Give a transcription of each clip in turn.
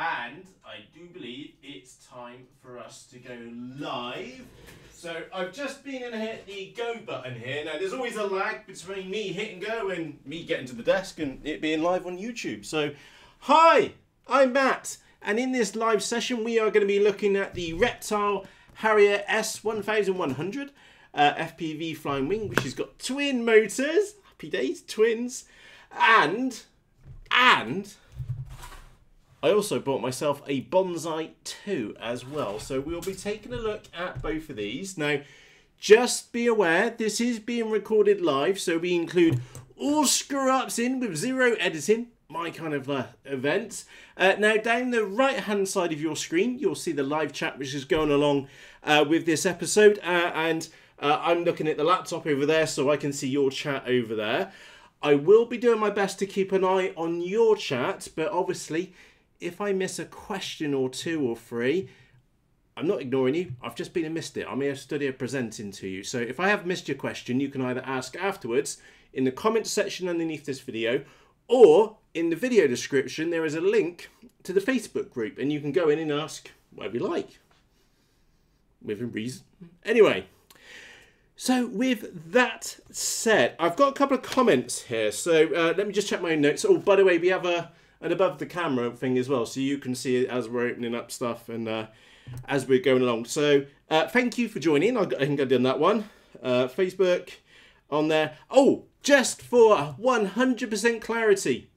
and I do believe it's time for us to go live. So I've just been and hit the go button here. Now there's always a lag between me hitting go and me getting to the desk and it being live on YouTube. So hi, I'm Matt, and in this live session we are going to be looking at the Reptile Harrier S 1100 FPV flying wing, which has got twin motors. Happy days, twins. And I also bought myself a Bonsai 2 as well. So we'll be taking a look at both of these. Now, just be aware, this is being recorded live, so we include all screw-ups in with zero editing, my kind of event. Now, down the right-hand side of your screen, you'll see the live chat, which is going along with this episode. I'm looking at the laptop over there, so I can see your chat over there. I will be doing my best to keep an eye on your chat, but obviously, if I miss a question or two or three, I'm not ignoring you. I've just been and missed it. I'm here stood here presenting to you. So if I have missed your question, you can either ask afterwards in the comments section underneath this video, or in the video description, there is a link to the Facebook group, and you can go in and ask whatever you like, within reason. Anyway, so with that said, I've got a couple of comments here. So let me just check my own notes. Oh, by the way, we have an above the camera thing as well, so you can see it as we're opening up stuff and as we're going along. So thank you for joining. I think I've done that one. Facebook on there. Oh, just for 100% clarity,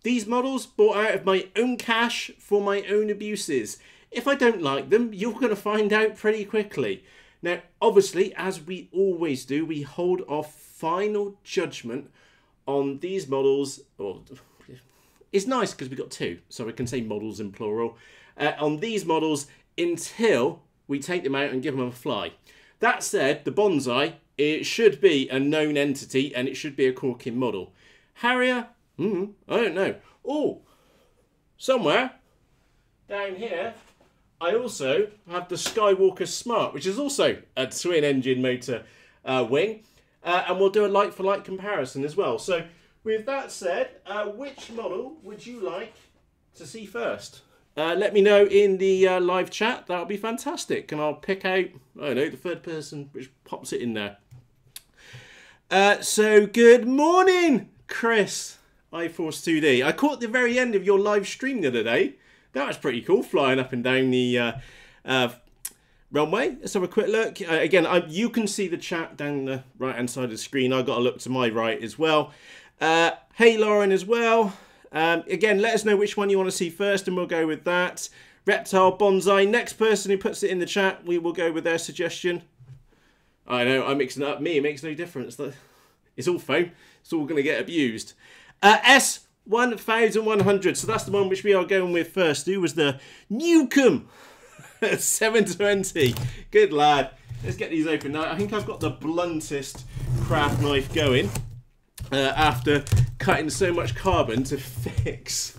these models bought out of my own cash for my own abuses. If I don't like them, you're going to find out pretty quickly. Now, obviously, as we always do, we hold our final judgment on these models, or it's nice because we've got two, so we can say models in plural, on these models until we take them out and give them a fly. That said, the Bonsai, it should be a known entity and it should be a corking model. Harrier, I don't know. Oh, somewhere down here, I also have the Skywalker Smart, which is also a twin engine motor wing, and we'll do a like-for-like comparison as well. So with that said, which model would you like to see first? Let me know in the live chat. That'll be fantastic. And I'll pick out, I don't know, the third person which pops it in there. So good morning, Chris, iForce2D. I caught the very end of your live stream the other day. That was pretty cool, flying up and down the runway. Let's have a quick look. Again, you can see the chat down the right-hand side of the screen. I've got to look to my right as well. Hey, Lauren as well. Again, let us know which one you want to see first, and we'll go with that. Reptile Bonsai. Next person who puts it in the chat, we will go with their suggestion. I know, I'm mixing it up. Me, it makes no difference. It's all foam. It's all going to get abused. S 1100. So that's the one which we are going with first. Who was the Newcomb 720? Good lad. Let's get these open now. I think I've got the bluntest craft knife going after cutting so much carbon to fix.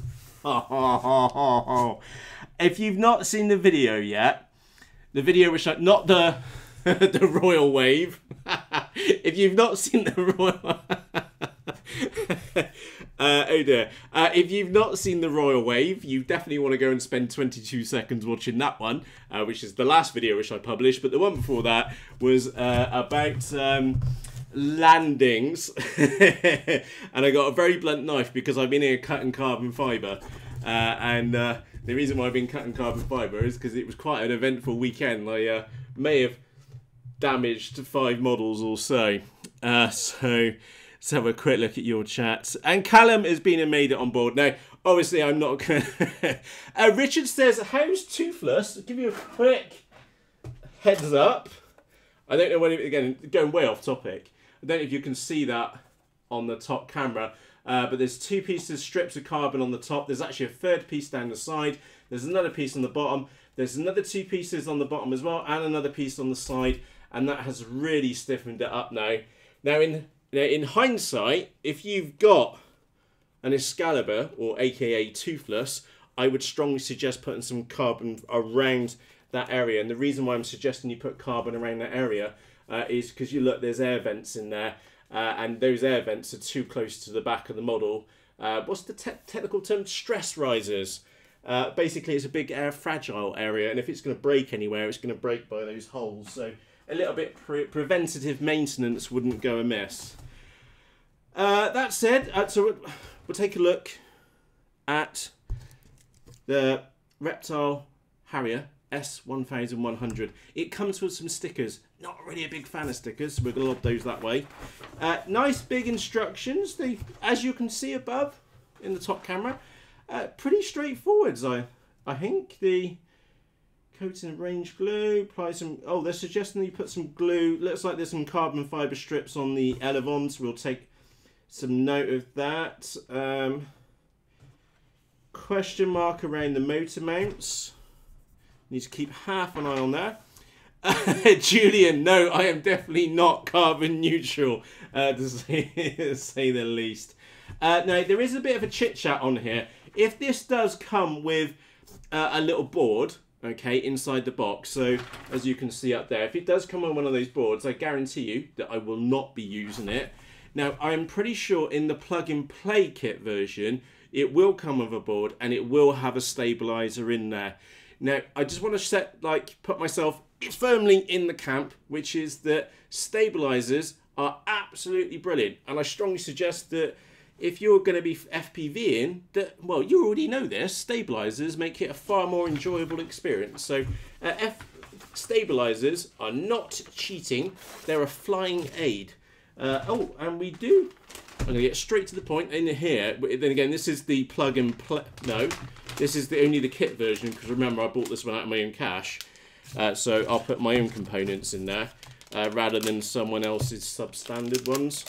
If you've not seen the video yet, the video which not the the royal wave. If you've not seen the royal oh dear. If you've not seen the royal wave, you definitely want to go and spend 22 seconds watching that one, which is the last video which I published. But the one before that was about landings. And I got a very blunt knife because I've been here cutting carbon fibre. The reason why I've been cutting carbon fibre is because it was quite an eventful weekend. I may have damaged 5 models or so. So let's have a quick look at your chats. And Callum has been and made it on board. Now, obviously, I'm not going to... Richard says, how's Toothless? I'll give you a quick heads up. I don't know when... Again, going way off topic. I don't know if you can see that on the top camera. But there's 2 pieces, strips of carbon on the top. There's actually a third piece down the side. There's another piece on the bottom. There's another 2 pieces on the bottom as well. And another piece on the side. And that has really stiffened it up now. Now, in hindsight, if you've got an Excalibur, or aka Toothless, I would strongly suggest putting some carbon around that area. And the reason why I'm suggesting you put carbon around that area is because you look, there's air vents in there. And those air vents are too close to the back of the model. What's the technical term? Stress risers. Basically, it's a big fragile area, and if it's going to break anywhere, it's going to break by those holes. So a little bit preventative maintenance wouldn't go amiss. That said, so we'll take a look at the Reptile Harrier S 1100. It comes with some stickers. Not really a big fan of stickers, so we're going to lob those that way. Nice big instructions. They, as you can see above in the top camera, pretty straightforward. I think the coating and range glue. Apply some. Oh, they're suggesting you put some glue. Looks like there's some carbon fibre strips on the elevons. We'll take some note of that. Question mark around the motor mounts. Need to keep half an eye on that. Julian, no, I am definitely not carbon neutral, to say the least. Now, there is a bit of a chit-chat on here. If this does come with a little board, okay, inside the box, so as you can see up there, if it does come on one of those boards, I guarantee you that I will not be using it. Now, I'm pretty sure in the plug-and-play kit version, it will come with a board and it will have a stabilizer in there. Now, I just want to put myself firmly in the camp, which is that stabilizers are absolutely brilliant. And I strongly suggest that if you're going to be FPVing, that, well, you already know this, stabilizers make it a far more enjoyable experience. So stabilizers are not cheating, they're a flying aid. Oh, and we do, I'm going to get straight to the point in here. Then again, this is the plug and play, no, this is only the kit version, because remember I bought this one out of my own cash. So I'll put my own components in there, rather than someone else's substandard ones.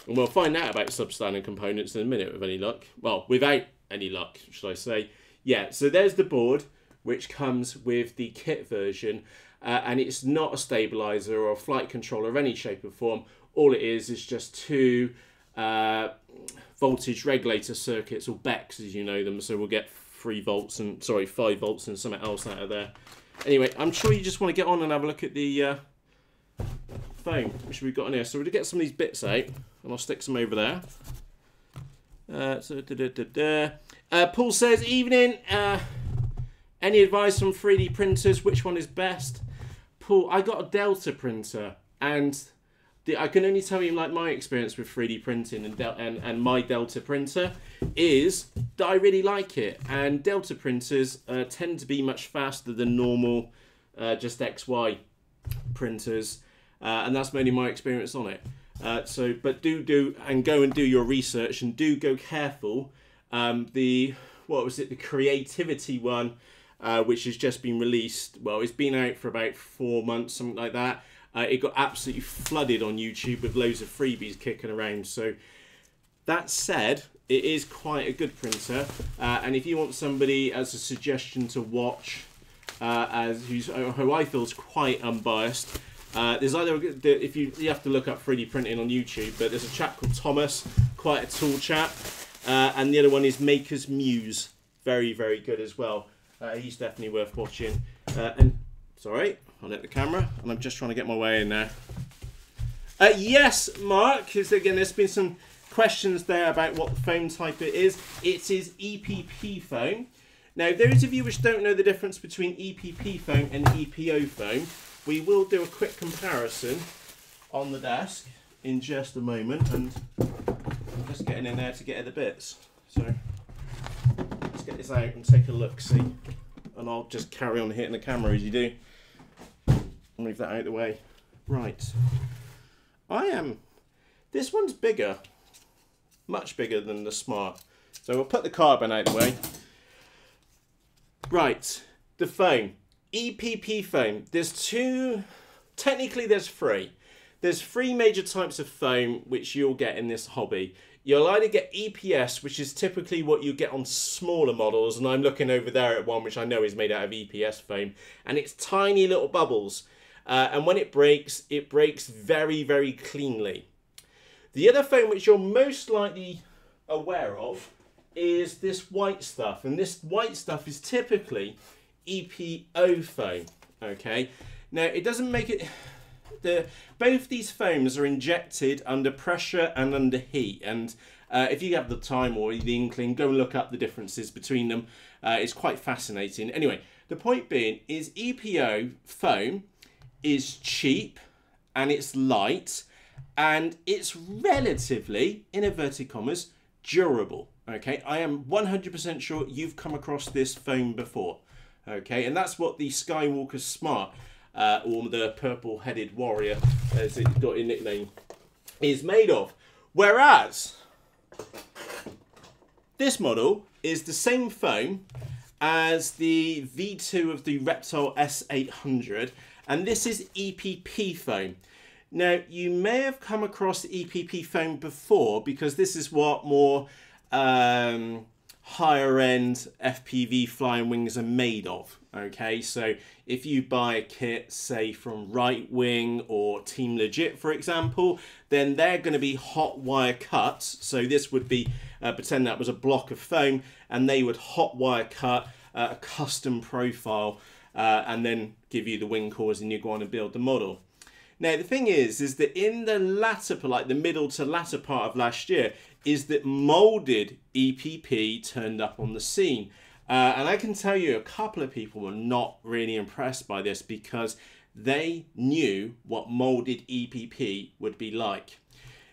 And we'll find out about substandard components in a minute with any luck. Well, without any luck, should I say. Yeah, so there's the board, which comes with the kit version. And it's not a stabilizer or a flight controller of any shape or form. All it is just two voltage regulator circuits, or BECs as you know them. So we'll get 5 volts and something else out of there. Anyway, I'm sure you just want to get on and have a look at the foam which we've got in here. So we'll get some of these bits out and I'll stick some over there. Paul says, evening. Any advice on 3D printers? Which one is best? Paul, I got a Delta printer, and I can only tell you, like, my experience with 3D printing and my Delta printer is that I really like it. And Delta printers tend to be much faster than normal just XY printers, and that's mainly my experience on it. But do go and do your research, and do go careful. The Creativity one, which has just been released. Well, it's been out for about 4 months, something like that. It got absolutely flooded on YouTube with loads of freebies kicking around. So that said, it is quite a good printer. And if you want somebody as a suggestion to watch, who I feel is quite unbiased, there's either if you have to look up 3D printing on YouTube, but there's a chap called Thomas, quite a tall chap, and the other one is Maker's Muse, very good as well. He's definitely worth watching. And sorry, I'll let the camera, and I'm just trying to get my way in there. Yes, Mark, because again, there's been some questions there about what foam type it is. It is EPP foam. Now, those of you which don't know the difference between EPP foam and EPO foam, we will do a quick comparison on the desk in just a moment, and I'm just getting in there to get at the bits. So let's get this out and take a look, see, and I'll just carry on hitting the camera as you do. I'll move that out of the way. Right, this one's bigger, much bigger than the Smart. So we'll put the carbon out of the way. Right, the foam, EPP foam. There's technically there's three. There's 3 major types of foam which you'll get in this hobby. You'll either get EPS, which is typically what you get on smaller models, and I'm looking over there at one which I know is made out of EPS foam, and it's tiny little bubbles. And when it breaks very cleanly. The other foam which you're most likely aware of is this white stuff, and this white stuff is typically EPO foam. Okay, now it doesn't make it. Both these foams are injected under pressure and under heat, and If you have the time or the inkling, go and look up the differences between them. It's quite fascinating. Anyway, the point being is EPO foam is cheap and it's light and it's relatively, in inverted commas, durable. Okay, I am 100% sure you've come across this foam before. Okay, and that's what the Skywalker Smart, or the purple-headed warrior, as it got a nickname, is made of. Whereas this model is the same foam as the V2 of the Reptile S800, and this is EPP foam. Now, you may have come across EPP foam before because this is what more higher end FPV flying wings are made of. Okay, so if you buy a kit, say from Right Wing or Team Legit, for example, then they're going to be hot wire cuts. So this would be, pretend that was a block of foam, and they would hot wire cut a custom profile and then give you the wing cores, and you go on and build the model. Now, the thing is that in the latter, like the middle to latter part of last year, is that molded EPP turned up on the scene. And I can tell you a couple of people were not really impressed by this because they knew what molded EPP would be like.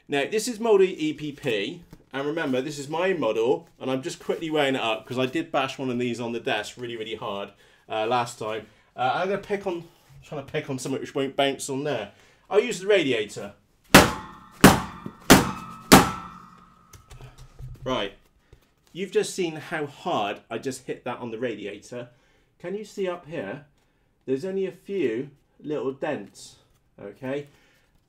Now, this is molded EPP. And remember, this is my model, and I'm just quickly weighing it up because I did bash one of these on the desk really, really hard last time. I'm going to trying to pick on something which won't bounce on there. I'll use the radiator. Right, you've just seen how hard I just hit that on the radiator. Can you see up here? There's only a few little dents, okay?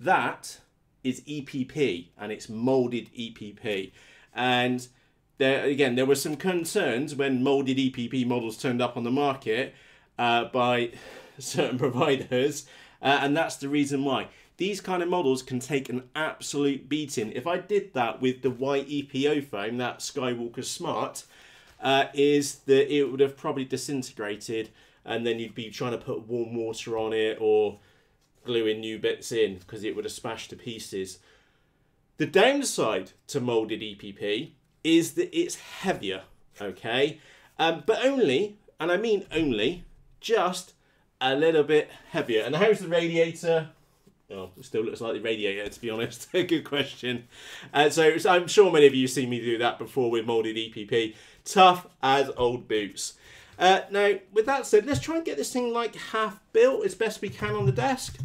That is EPP, and it's molded EPP. And there were some concerns when molded EPP models turned up on the market by certain providers, and that's the reason why. These kind of models can take an absolute beating. If I did that with the white EPO foam, that Skywalker Smart, is that it would have probably disintegrated, and then you'd be trying to put warm water on it or gluing new bits in because it would have smashed to pieces. The downside to molded EPP is that it's heavier, okay? But only, and I mean only, just a little bit heavier. And how's the radiator? Oh, it still looks like the radiator, to be honest. Good question. So I'm sure many of you have seen me do that before with molded EPP. Tough as old boots. Now, with that said, let's try and get this thing like half built as best we can on the desk.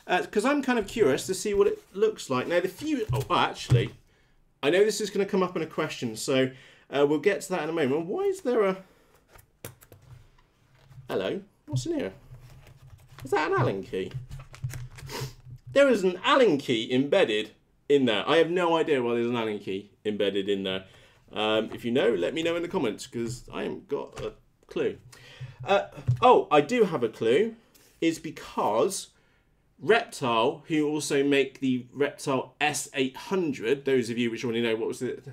Because I'm kind of curious to see what it looks like. Now, actually, I know this is going to come up in a question, so we'll get to that in a moment. Why is there a... Hello, what's in here? Is that an Allen key? There is an Allen key embedded in there. I have no idea why there's an Allen key embedded in there. If you know, let me know in the comments, because I haven't got a clue. Oh, I do have a clue. It's because Reptile, who also make the Reptile S800, those of you which already know, what was it?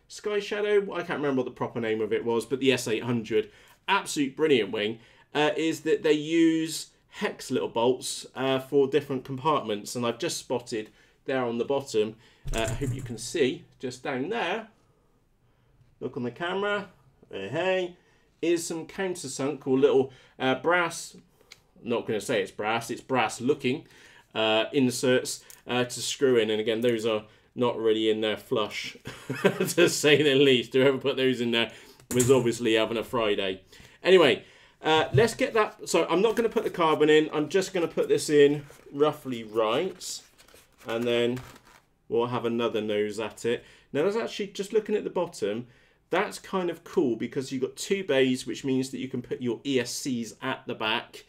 Sky Shadow? I can't remember what the proper name of it was, but the S800, absolute brilliant wing, is that they use hex little bolts for different compartments, and I've just spotted there on the bottom, I hope you can see, just down there, look on the camera, hey, is some countersunk or little brass, not going to say it's brass looking inserts to screw in, and again those are not really in there flush to say the least. Whoever put those in there was obviously having a Friday. Anyway, let's get that. So I'm not going to put the carbon in. I'm just going to put this in roughly right. And then we'll have another nose at it. Now, that's actually, just looking at the bottom, that's kind of cool because you've got two bays, which means that you can put your ESCs at the back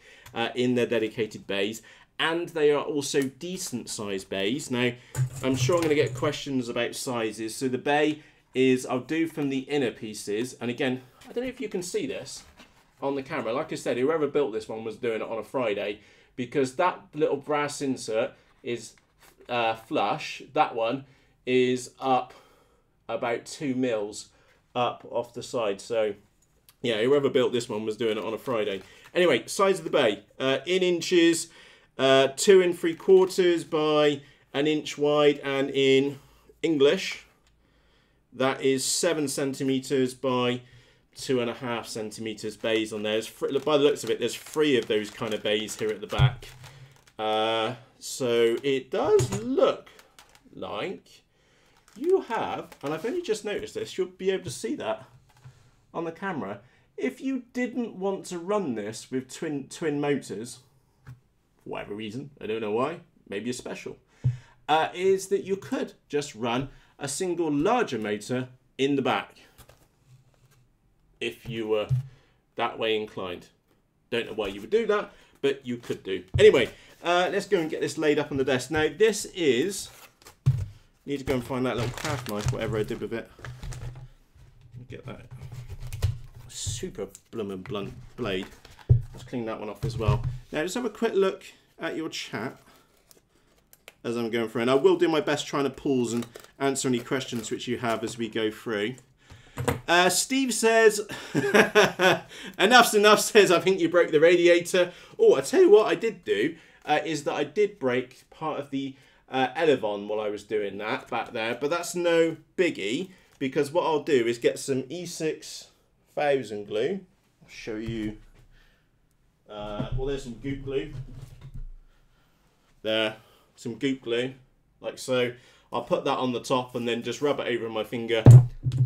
in their dedicated bays. And they are also decent sized bays. Now, I'm sure I'm going to get questions about sizes. So the bay is, I'll do from the inner pieces. And again, I don't know if you can see this on the camera. Like I said, whoever built this one was doing it on a Friday, because that little brass insert is flush. That one is up about 2 mils up off the side. So yeah, whoever built this one was doing it on a Friday. Anyway, size of the bay, in inches, 2 3/4 by 1 inch wide, and in English, That is 7 centimeters by 2.5 centimeters bays on there. By the looks of it, there's 3 of those kind of bays here at the back. So it does look like you have, and I've only just noticed this, you'll be able to see that on the camera. If you didn't want to run this with twin motors, for whatever reason, I don't know why, maybe it's special, is that you could just run a single larger motor in the back if you were that way inclined. Don't know why you would do that, but you could do. Anyway, let's go and get this laid up on the desk. Now this is, need to go and find that little craft knife, whatever I did with it. Get that super bloomin' blunt blade. Let's clean that one off as well. Now just have a quick look at your chat as I'm going through, and I will do my best trying to pause and answer any questions which you have as we go through. Steve says, enough's enough, says, I think you broke the radiator. Oh, I tell you what I did do, is that I did break part of the elevon while I was doing that back there, but that's no biggie, because what I'll do is get some E6000 glue. I'll show you, well, there's some goop glue. There, some goop glue, like so. I'll put that on the top and then just rub it over my finger,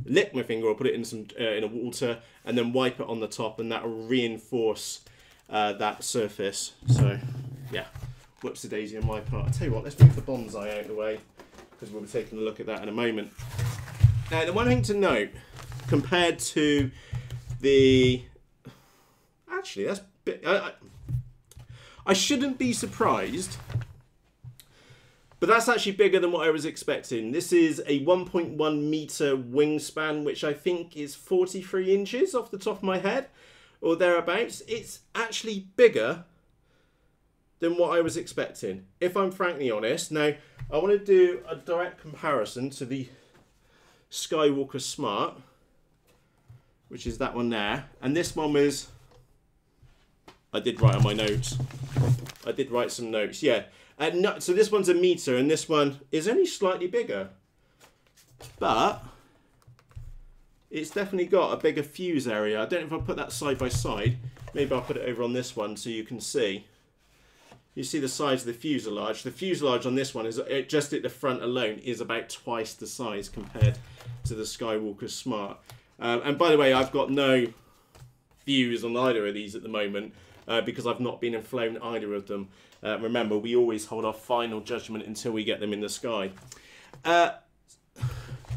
lick my finger or put it in some in a water and then wipe it on the top, and that will reinforce that surface. So yeah, whoops the daisy on my part. I'll tell you what, let's move the bonsai out of the way because we'll be taking a look at that in a moment. Now the one thing to note, compared to the, actually that's bit, I shouldn't be surprised, but that's actually bigger than what I was expecting. This is a 1.1 meter wingspan, which I think is 43 inches off the top of my head, or thereabouts. It's actually bigger than what I was expecting, if I'm frankly honest. Now, I want to do a direct comparison to the Skywalker Smart, which is that one there. And this one was, I did write on my notes. I did write some notes, yeah. So this one's a meter and this one is only slightly bigger, but it's definitely got a bigger fuse area. I don't know if I'll put that side by side. Maybe I'll put it over on this one so you can see. You see the size of the fuselage. The fuselage on this one is just at the front alone is about twice the size compared to the Skywalker Smart. And by the way, I've got no views on either of these at the moment because I've not been and flown either of them. Remember, we always hold our final judgment until we get them in the sky. But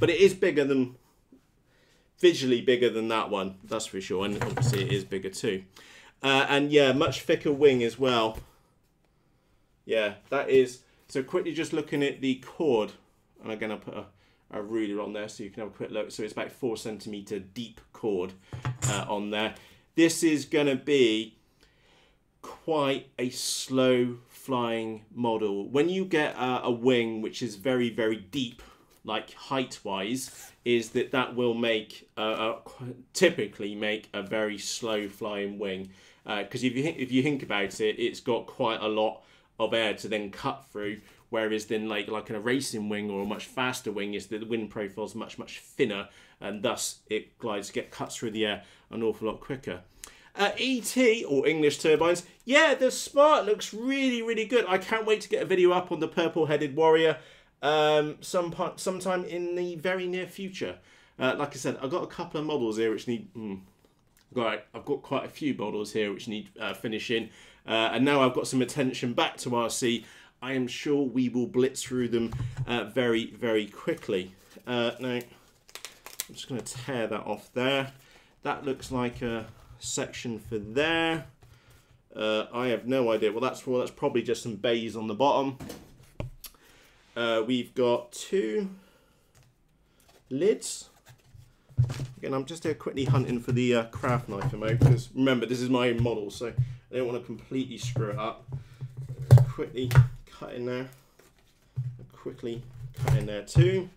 it is bigger than, visually bigger than that one, that's for sure. And obviously it is bigger too. And yeah, much thicker wing as well. Yeah, that is. So quickly just looking at the cord. And again, I'll put a ruler on there so you can have a quick look. So it's about 4 centimeter deep cord on there. This is going to be quite a slow flying model. When you get a wing which is very, very deep, like height wise, is that will make typically make a very slow flying wing, because if you think about it, it's got quite a lot of air to then cut through, whereas then like in a racing wing or a much faster wing is that the wind profile is much thinner, and thus it cuts through the air an awful lot quicker. ET, or English turbines, yeah, the Smart looks really, really good. I can't wait to get a video up on the purple-headed warrior sometime in the very near future. Like I said, I've got a couple of models here which need... I've got quite a few models here which need finishing. And now I've got some attention back to RC. I am sure we will blitz through them very, very quickly. Now, I'm just going to tear that off there. That looks like a section for there. I have no idea. Well, that's probably just some bays on the bottom. We've got 2 lids. Again, I'm just here quickly hunting for the craft knife amount, because remember, this is my own model, so I don't want to completely screw it up. Quickly cut in there. Quickly cut in there too.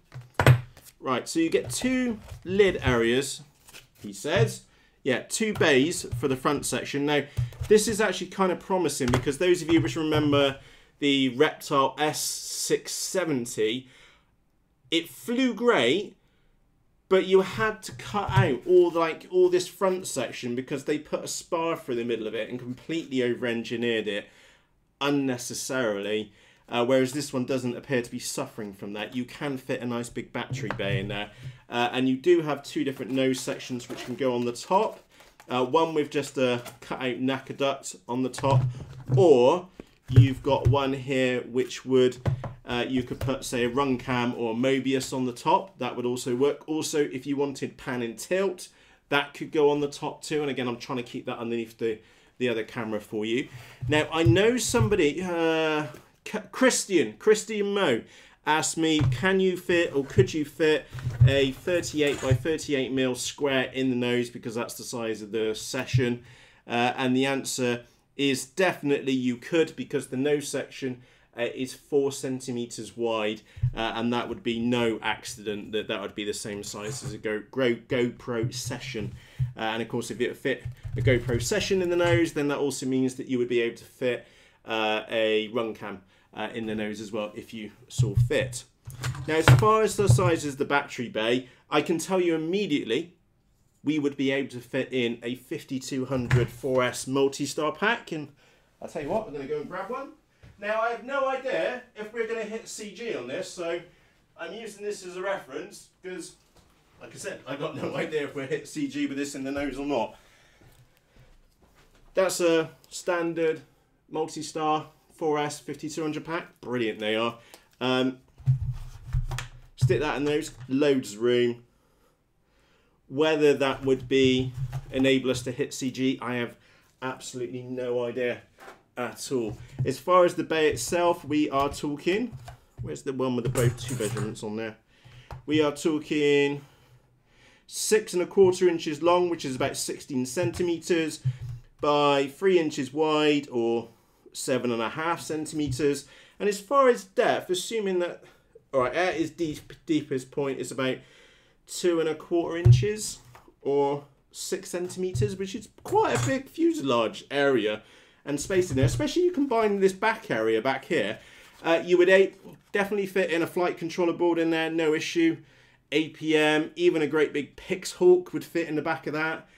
Right, so you get 2 lid areas, he says. Yeah, 2 bays for the front section. Now, this is actually kind of promising, because those of you which remember the Reptile S 670, it flew great, but you had to cut out all this front section because they put a spar through the middle of it and completely over-engineered it unnecessarily. Whereas this one doesn't appear to be suffering from that. You can fit a nice big battery bay in there. And you do have two different nose sections which can go on the top. One with just a cut out knacker duct on the top, or you've got one here which would, you could put, say, a rung cam or a Mobius on the top. That would also work. Also, if you wanted pan and tilt, that could go on the top too. And again, I'm trying to keep that underneath the other camera for you. Now, I know somebody, Christian Mo, asked me, can you fit, or could you fit, a 38 by 38 mil square in the nose, because that's the size of the session. And the answer is definitely you could, because the nose section is 4 centimeters wide, and that would be no accident that would be the same size as a GoPro Session. And of course, if it fit a GoPro Session in the nose, then that also means that you would be able to fit a rung cam in the nose as well, if you saw fit. Now, as far as the size of the battery bay, I can tell you immediately we would be able to fit in a 5200 4S multi-star pack, and I'll tell you what, we're going to go and grab one. Now, I have no idea if we're going to hit CG on this, so I'm using this as a reference because, like I said, I've got no idea if we'll hit CG with this in the nose or not. That's a standard multi-star 4S 5200 pack. Brilliant they are. Stick that in those, loads of room. Whether that would enable us to hit CG, I have absolutely no idea at all. As far as the bay itself, we are talking, where's the one with the both two measurements on there? We are talking 6¼ inches long, which is about 16 centimeters, by 3 inches wide, or 7.5 centimeters. And as far as depth, assuming that, all right, at its deepest point is about 2¼ inches or 6 centimeters, which is quite a big fuselage area and space in there. Especially you combine this back area back here, you would definitely fit in a flight controller board in there, no issue. APM, even a great big Pixhawk would fit in the back of that.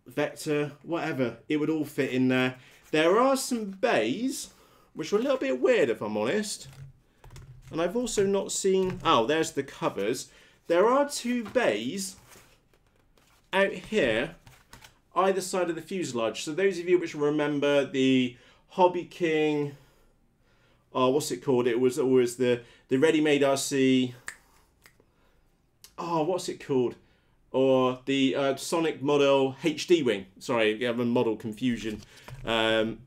Vector, whatever, it would all fit in there. There are some bays which are a little bit weird, if I'm honest. And I've also not seen... Oh, there's the covers. There are 2 bays out here, either side of the fuselage. So those of you which remember the HobbyKing... Oh, what's it called? It was always the ready-made RC... Oh, what's it called? Or the Sonic model HD wing. Sorry, you have a model confusion on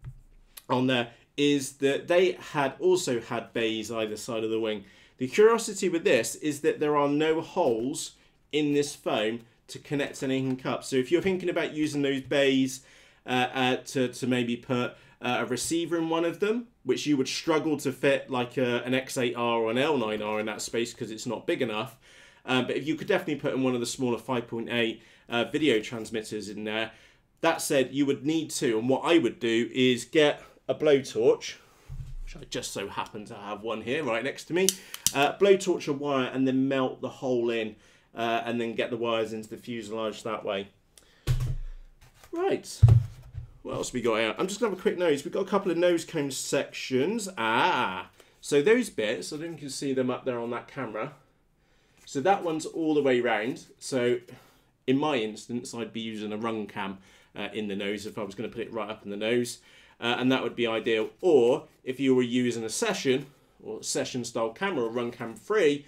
there. Is that they had also had bays either side of the wing. The curiosity with this is that there are no holes in this foam to connect anything up. So if you're thinking about using those bays to maybe put a receiver in one of them, which you would struggle to fit like an X8R or an L9R in that space because it's not big enough. But if you could definitely put in one of the smaller 5.8 video transmitters in there. That said, you would need to, and what I would do is get a blowtorch, which I just so happen to have one here right next to me, blowtorch a wire and then melt the hole in and then get the wires into the fuselage that way. Right, what else we got out? I'm just going to have a quick nose. We've got a couple of nose cone sections. So those bits, I don't know if you can see them up there on that camera. So that one's all the way round. So in my instance, I'd be using a rung cam in the nose if I was going to put it right up in the nose. And that would be ideal. Or if you were using a session or session style camera or run cam free,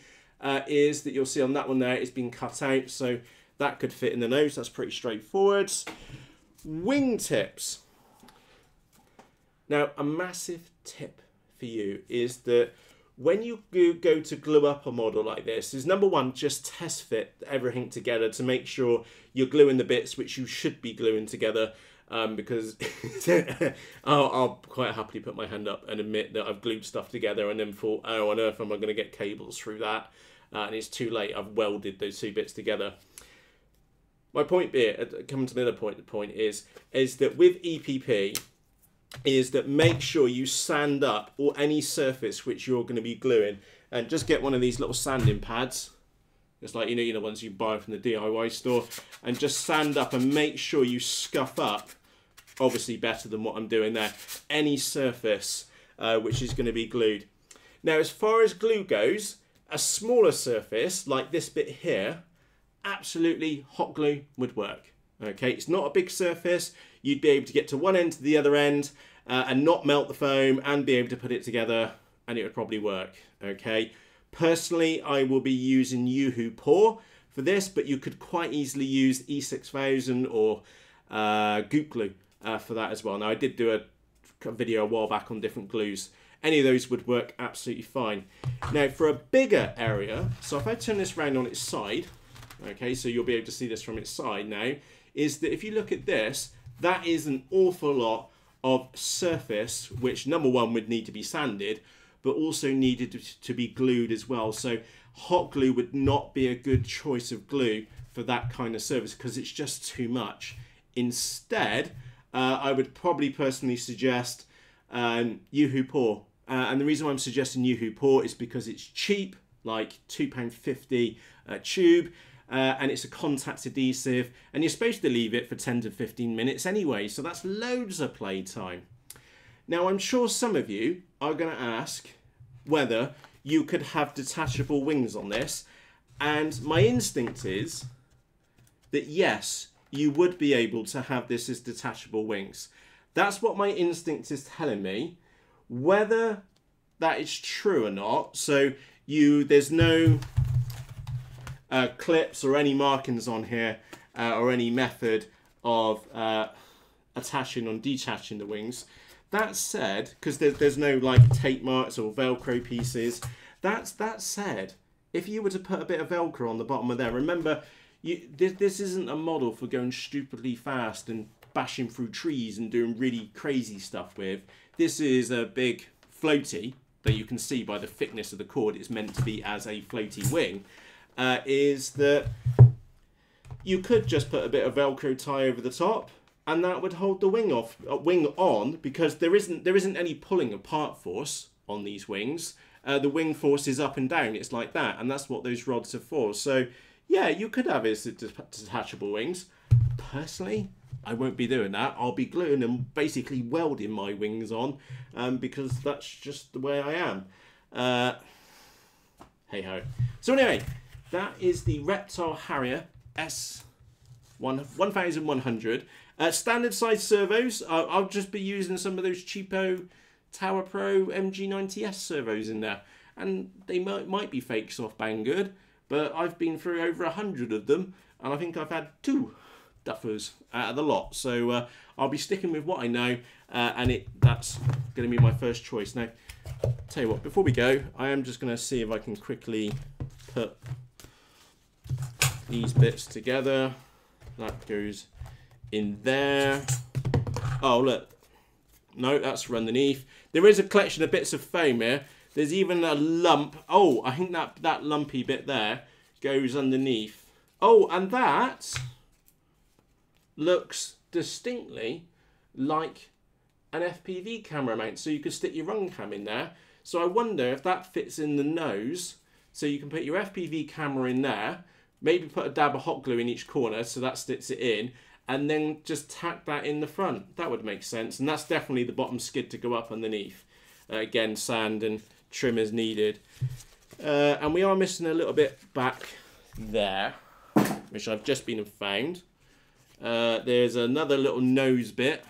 is that you'll see on that one there it's been cut out, so that could fit in the nose. That's pretty straightforward. Wingtips. Now, a massive tip for you is that when you go to glue up a model like this, is number one, just test fit everything together to make sure you're gluing the bits which you should be gluing together. Because I'll quite happily put my hand up and admit that I've glued stuff together and then thought, oh, on earth am I going to get cables through that? And it's too late. I've welded those 2 bits together. My point being, coming to the other point, the point is that with EPP, is that make sure you sand up or any surface which you're going to be gluing, and just get one of these little sanding pads It's like, you know, ones you buy from the DIY store, and just sand up and make sure you scuff up, obviously better than what I'm doing there, any surface which is going to be glued. Now, as far as glue goes, a smaller surface like this bit here, absolutely hot glue would work. Okay, it's not a big surface. You'd be able to get to one end to the other end and not melt the foam and be able to put it together, and it would probably work. Okay, personally, I will be using Yoo-Hoo Pour for this, but you could quite easily use E6000 or Goop Glue for that as well. Now, I did do a video a while back on different glues. Any of those would work absolutely fine. Now, for a bigger area, so if I turn this round on its side, okay, so you'll be able to see this from its side now, is that if you look at this, that is an awful lot of surface, which number one would need to be sanded, but also needed to be glued as well. So hot glue would not be a good choice of glue for that kind of surface because it's just too much. Instead, I would probably personally suggest Yoo-Hoo Pour. And the reason why I'm suggesting Yoo-Hoo Pour is because it's cheap, like £2.50 a tube, and it's a contact adhesive, and you're supposed to leave it for 10 to 15 minutes anyway, so that's loads of play time. Now, I'm sure some of you are going to ask whether you could have detachable wings on this, and my instinct is that yes, you would be able to have this as detachable wings. That's what my instinct is telling me. Whether that is true or not, so there's no clips or any markings on here or any method of attaching or detaching the wings. That said, because there's no like tape marks or Velcro pieces, that said, if you were to put a bit of Velcro on the bottom of there, remember, this isn't a model for going stupidly fast and bashing through trees and doing really crazy stuff with. This is a big floaty that you can see by the thickness of the cord it's meant to be as a floaty wing, is that you could just put a bit of Velcro tie over the top and that would hold the wing on, because there isn't any pulling apart force on these wings. The wing force is up and down, it's like that, and that's what those rods are for. So yeah, you could have it as detachable wings. Personally, I won't be doing that. I'll be gluing and basically welding my wings on, because that's just the way I am. Hey ho. So anyway, that is the Reptile Harrier S 1100. Standard size servos. I'll just be using some of those cheapo Tower Pro MG90S servos in there, and they might be fake soft bang good, but I've been through over 100 of them, and I think I've had 2 duffers out of the lot. So I'll be sticking with what I know, and that's going to be my first choice. Now, tell you what, before we go, I am just going to see if I can quickly put these bits together. That goes in there. Oh, look. No, that's for underneath. There is a collection of bits of foam here. There's even a lump. Oh, I think that lumpy bit there goes underneath. Oh, and that looks distinctly like an FPV camera mount. So you could stick your run cam in there. So I wonder if that fits in the nose. So you can put your FPV camera in there. Maybe put a dab of hot glue in each corner so that sticks it in. And then just tack that in the front. That would make sense. And that's definitely the bottom skid to go up underneath. Again, sand and trim is needed. And we are missing a little bit back there, which I've just been and found. There's another little nose bit,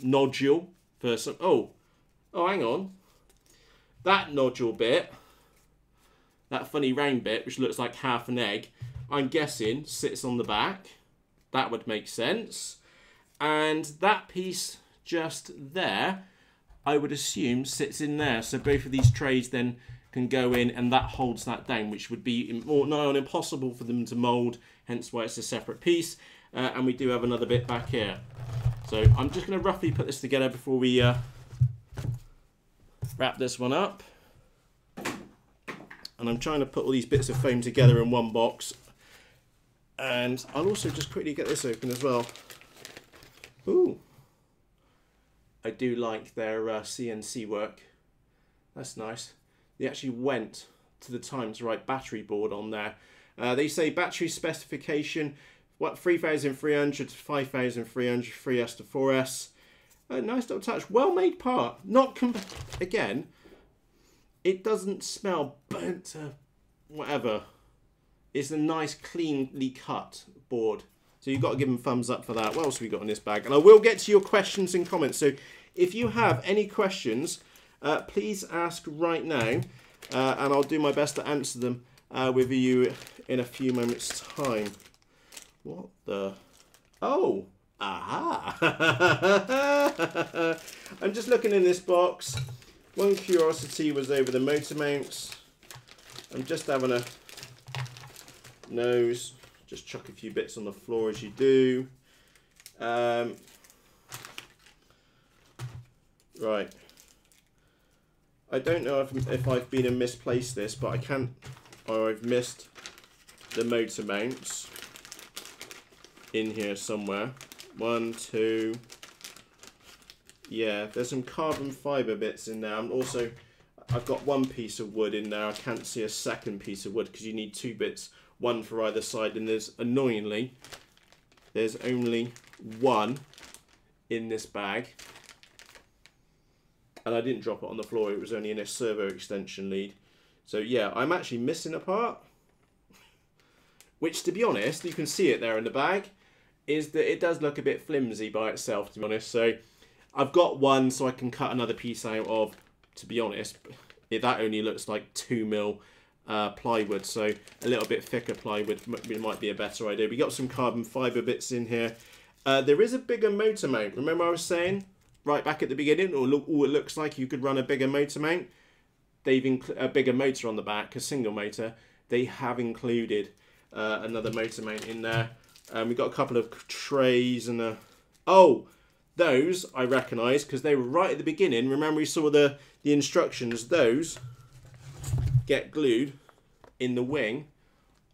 nodule for some. Oh, hang on. That nodule bit, that funny round bit, which looks like half an egg, I'm guessing sits on the back. That would make sense. And that piece just there, I would assume sits in there. So both of these trays then can go in, and that holds that down, which would be nigh on impossible for them to mould, hence why it's a separate piece. And we do have another bit back here. So I'm just going to roughly put this together before we wrap this one up. And I'm trying to put all these bits of foam together in one box. And I'll also just quickly get this open as well. Ooh. I do like their CNC work. That's nice. They actually went to the time to write battery board on there. They say battery specification, what, 3,300 to 5,300, 3S to 4S. Nice little touch, well made part. Not again, it doesn't smell burnt to whatever. It's a nice cleanly cut board. So you've got to give them thumbs up for that. What else have we got in this bag? And I will get to your questions and comments. So if you have any questions, please ask right now. And I'll do my best to answer them with you in a few moments' time. What the? Oh! Aha! I'm just looking in this box. One curiosity was over the motor mounts. I'm just having a nose. Just chuck a few bits on the floor as you do. Right. I don't know if I've been and misplaced this, but I can't, or I've missed the motor mounts in here somewhere. 1, 2. Yeah, there's some carbon fiber bits in there. I've got one piece of wood in there. I can't see a second piece of wood because you need 2 bits, one for either side. And annoyingly, there's only one in this bag. And I didn't drop it on the floor. It was only in a servo extension lead. So yeah, I'm actually missing a part. Which, to be honest, you can see it there in the bag, is that it does look a bit flimsy by itself, to be honest. So I've got one so I can cut another piece out of, to be honest, that only looks like 2mm plywood. So a little bit thicker plywood might be a better idea. We got some carbon fiber bits in here. There is a bigger motor mount. Remember I was saying right back at the beginning, or look, it looks like you could run a bigger motor mount. They've a bigger motor on the back, a single motor. They have included another motor mount in there. We've got a couple of trays and oh, those I recognise because they were right at the beginning. Remember we saw the instructions. Those get glued in the wing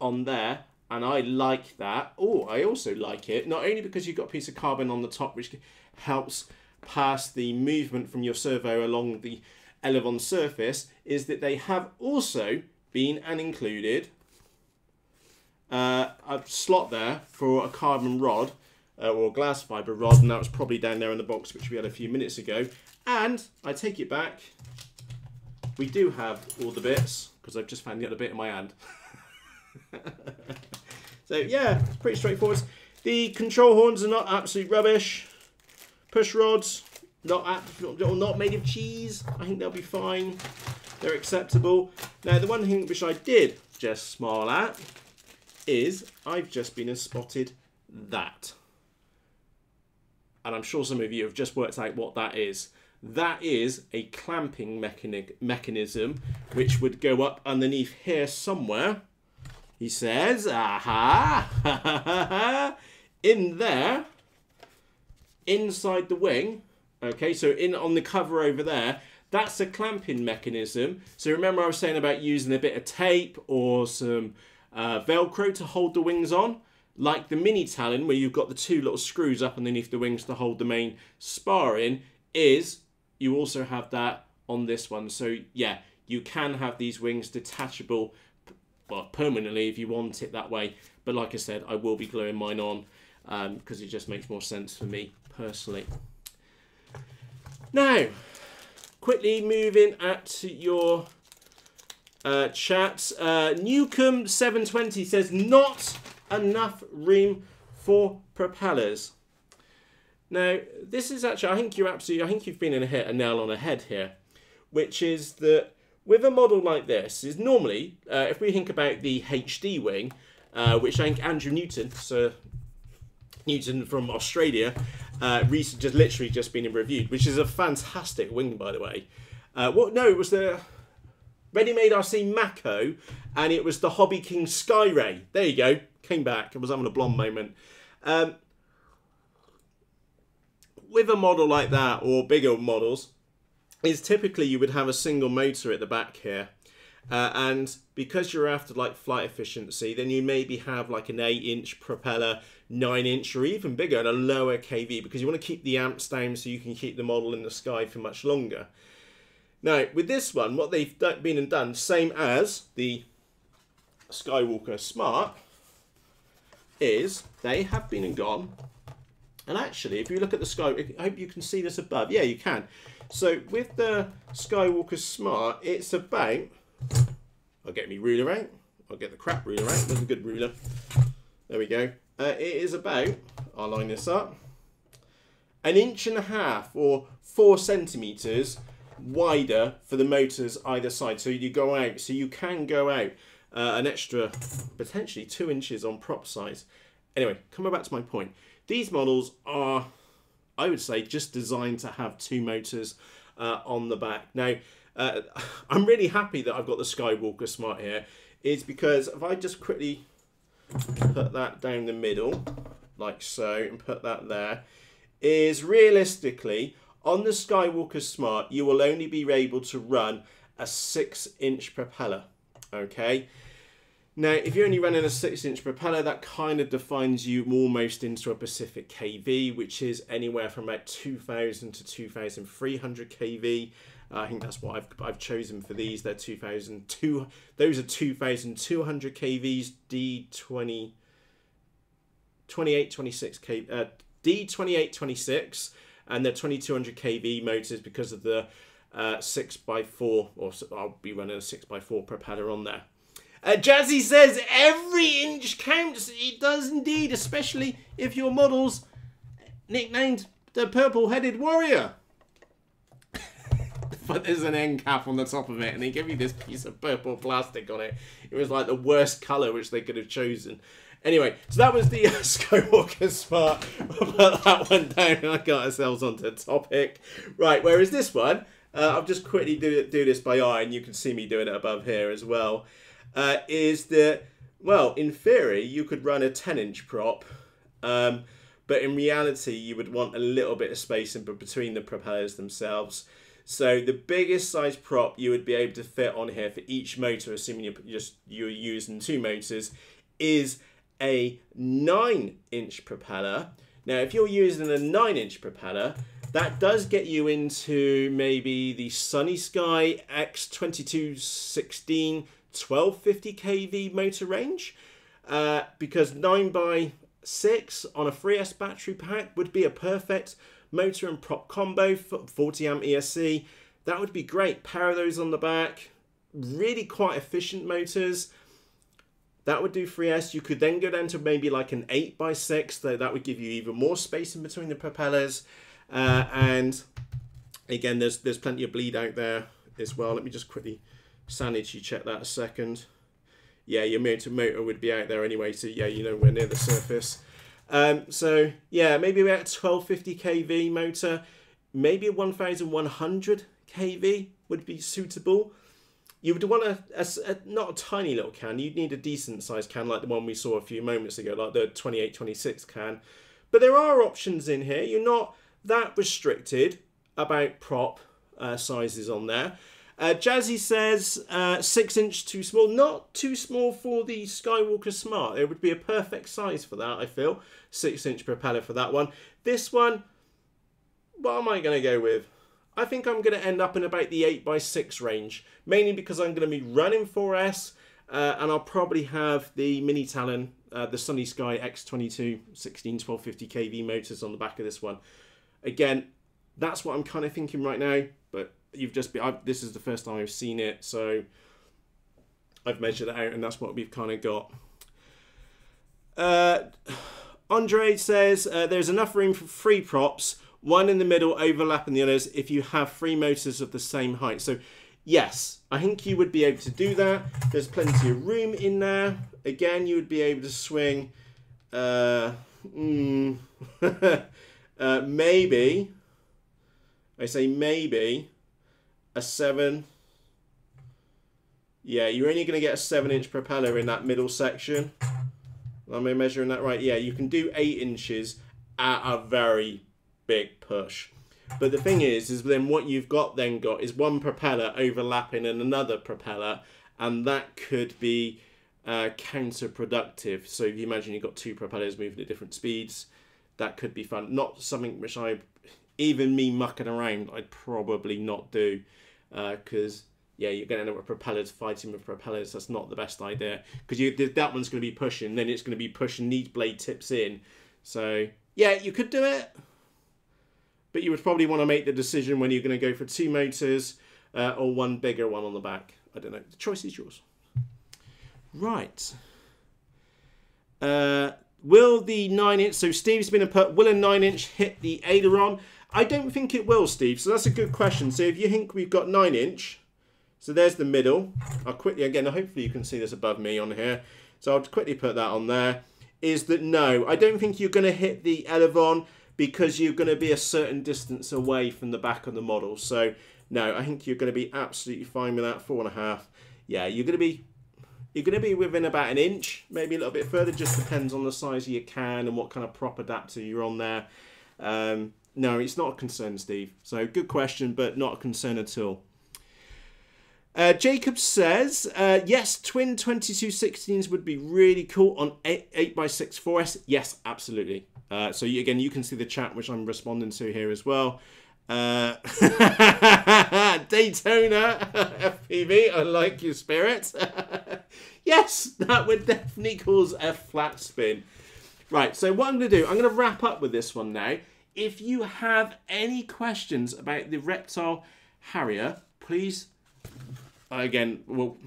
on there, and I like that. Oh, I also like it not only because you've got a piece of carbon on the top which helps pass the movement from your servo along the elevon surface, is that they have also been and included a slot there for a carbon rod or a glass fibre rod, and that was probably down there in the box which we had a few minutes ago. And I take it back, we do have all the bits because I've just found the other bit in my hand. So yeah, it's pretty straightforward. The control horns are not absolute rubbish. Push rods, not made of cheese. I think they'll be fine. They're acceptable. Now the one thing which I did just smile at is I've just been and spotted that. And I'm sure some of you have just worked out what that is. That is a clamping mechanism which would go up underneath here somewhere. He says, aha, in there, inside the wing. Okay, so on the cover over there, that's a clamping mechanism. So remember I was saying about using a bit of tape or some Velcro to hold the wings on, like the mini Talon where you've got the 2 little screws up underneath the wings to hold the main spar in, is you also have that on this one. So yeah, you can have these wings detachable, well, permanently if you want it that way. But like I said, I will be gluing mine on because it just makes more sense for me personally. Now, quickly moving at your chats. Newcomb 720 says not enough room for propellers. Now, this is actually, I think you've been and hit a nail on the head here, which is that with a model like this, is normally, if we think about the HD wing, which I think Andrew Newton, Sir Newton from Australia, literally just been reviewed, which is a fantastic wing, by the way. No, it was the Ready-Made RC Mako, and it was the HobbyKing Skyray. There you go, came back. I was having a blonde moment. With a model like that, or bigger models, is typically you would have a single motor at the back here. And because you're after like flight efficiency, then you maybe have like an 8-inch propeller, 9-inch, or even bigger, and a lower kV, because you want to keep the amps down so you can keep the model in the sky for much longer. Now, with this one, what they've been and done, same as the Skywalker Smart is they have been and gone. And actually, if you look at the Sky, I hope you can see this above. Yeah, you can. So with the Skywalker Smart, it's about, I'll get me ruler out. I'll get the crap ruler out. There's a good ruler. There we go. It is about, I'll line this up, 1.5 inches or 4 centimeters wider for the motors either side. So you go out, so you can go out an extra, potentially 2 inches on prop size. Anyway, coming back to my point. These models are, I would say, just designed to have 2 motors on the back. Now, I'm really happy that I've got the Skywalker Smart here. It's because if I just quickly put that down the middle, like so, and put that there, is realistically, on the Skywalker Smart, you will only be able to run a 6-inch propeller, okay? Now, if you're only running a 6-inch propeller, that kind of defines you almost into a Pacific KV, which is anywhere from about 2,000 to 2,300 KV. I think that's what I've chosen for these. They're 2,002. Those are 2,200 KVs, D2826, and they're 2,200 KV motors because of the 6x4, or I'll be running a 6x4 propeller on there. Jazzy says every inch counts. It does indeed, especially if your model's nicknamed the Purple-Headed Warrior. But there's an end cap on the top of it, and they give you this piece of purple plastic on it. It was like the worst colour which they could have chosen. Anyway, so that was the Skywalker Smart. We'll put that one down, and I got ourselves onto topic. Right, whereas this one, I'll just quickly do this by eye, and you can see me doing it above here as well. Is that, well, in theory, you could run a 10-inch prop, but in reality, you would want a little bit of space in between the propellers themselves. So the biggest size prop you would be able to fit on here for each motor, assuming you're using 2 motors, is a 9-inch propeller. Now, if you're using a 9-inch propeller, that does get you into maybe the Sunny Sky X2216 1250 kV motor range, because 9x6 on a 3S battery pack would be a perfect motor and prop combo for 40 amp ESC. That would be great. Pair of those on the back, really quite efficient motors. That would do 3S. You could then go down to maybe like an 8x6, though that would give you even more space in between the propellers. And again, there's plenty of bleed out there as well. Let me just quickly sanity check that a second. Yeah, your motor would be out there anyway, so yeah, you know, we're near the surface. So yeah, maybe about a 1250 kV motor, maybe a 1100 kV would be suitable. You would want not a tiny little can, you'd need a decent sized can like the one we saw a few moments ago, like the 2826 can. But there are options in here. You're not that restricted about prop sizes on there. Jazzy says 6-inch too small. Not too small for the Skywalker Smart. It would be a perfect size for that, I feel. 6-inch propeller for that one. This one, what am I going to go with? I think I'm going to end up in about the 8x6 range. Mainly because I'm going to be running 4S. And I'll probably have the Mini Talon, the Sunny Sky X2216 1250 kV motors on the back of this one. Again, that's what I'm kind of thinking right now. But this is the first time I've seen it, so I've measured it out, and that's what we've kind of got. Andre says there's enough room for 3 props, one in the middle overlapping the others if you have 3 motors of the same height. So yes, I think you would be able to do that. There's plenty of room in there. Again, you would be able to swing maybe, I say maybe, a 7. Yeah, you're only going to get a 7-inch propeller in that middle section. Am I measuring that right? Yeah, you can do 8 inches at a very big push. But the thing is then what you've got is one propeller overlapping in another propeller, and that could be counterproductive. So if you imagine you've got 2 propellers moving at different speeds, that could be fun. Not something which even me mucking around, I'd probably not do. Because yeah, you're going to end up with propellers fighting with propellers. That's not the best idea, because that one's going to be pushing, then it's going to be pushing these blade tips in. So yeah, you could do it, but you would probably want to make the decision when you're going to go for 2 motors or one bigger one on the back. I don't know. The choice is yours. Right. Will the 9-inch, so Steve's been put, will a 9-inch hit the aileron? I don't think it will, Steve. So that's a good question. So if you think we've got 9-inch, so there's the middle. I'll quickly, again, hopefully you can see this above me on here. So I'll quickly put that on there. Is that no, I don't think you're going to hit the aileron, because you're going to be a certain distance away from the back of the model. So no, I think you're going to be absolutely fine with that. 4.5. Yeah, you're going to be within about 1 inch, maybe a little bit further. Just depends on the size of your can and what kind of prop adapter you're on there. No, it's not a concern, Steve. So good question, but not a concern at all. Jacob says, yes, twin 2216s would be really cool on 8x6 4S. Yes, absolutely. So again, you can see the chat, which I'm responding to here as well. Daytona FPV, I like your spirit. Yes, that would definitely cause a flat spin. Right, so what I'm going to do, I'm going to wrap up with this one now. If you have any questions about the Reptile Harrier, please, again, well,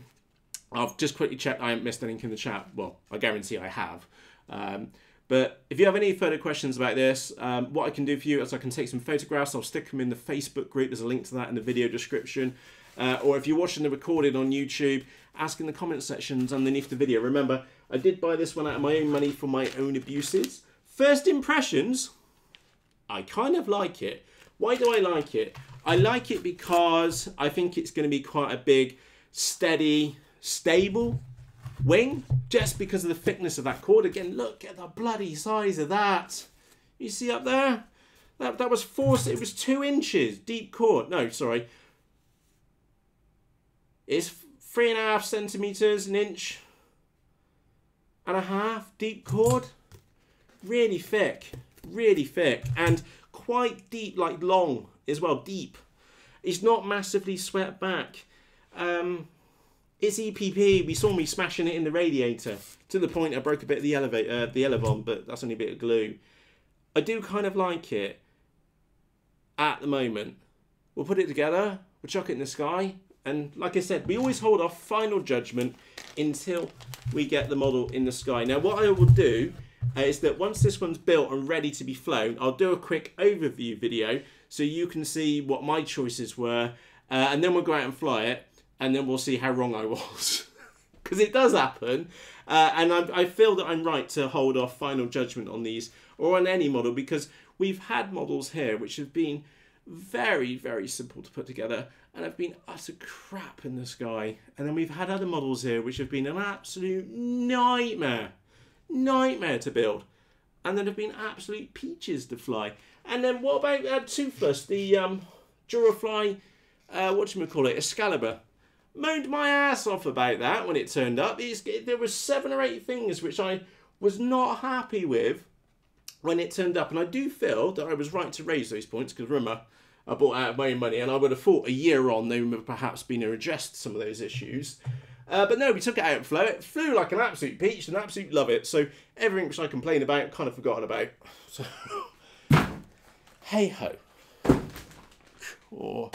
I've just quickly checked I haven't missed anything in the chat. Well, I guarantee I have. But if you have any further questions about this, what I can do for you is I can take some photographs. I'll stick them in the Facebook group. There's a link to that in the video description. Or if you're watching the recording on YouTube, ask in the comment sections underneath the video. Remember, I did buy this one out of my own money for my own abuses. First impressions, I kind of like it. Why do I like it? I like it because I think it's going to be quite a big, steady, stable wing, just because of the thickness of that cord. Again, look at the bloody size of that. You see up there? That was it was 2 inches deep cord. No, sorry. It's 3.5 centimeters, 1.5 inches deep cord. Really thick, and quite deep, like long as well, deep. It's not massively swept back. It's EPP. We saw me smashing it in the radiator to the point I broke a bit of the elevon, but that's only a bit of glue. I do kind of like it at the moment. We'll put it together, we'll chuck it in the sky, and like I said, we always hold our final judgment until we get the model in the sky. Now, what I will do is that once this one's built and ready to be flown, I'll do a quick overview video so you can see what my choices were, and then we'll go out and fly it, and then we'll see how wrong I was. Because it does happen, and I feel that I'm right to hold off final judgment on these, or on any model, because we've had models here which have been very, very simple to put together, and have been utter crap in the sky. And then we've had other models here which have been an absolute nightmare to build, and then have been absolute peaches to fly. And then what about Toothless, the Durafly, whatchamacallit, Excalibur? Moaned my ass off about that when it turned up. There was 7 or 8 things which I was not happy with when it turned up, and I do feel that I was right to raise those points, because remember, I bought out of my own money, and I would have thought a year on they would have perhaps been addressed some of those issues. But no, we took it out and flew it. It flew like an absolute peach, and absolutely love it. So everything which I complain about, kind of forgotten about. So, hey ho. Oh.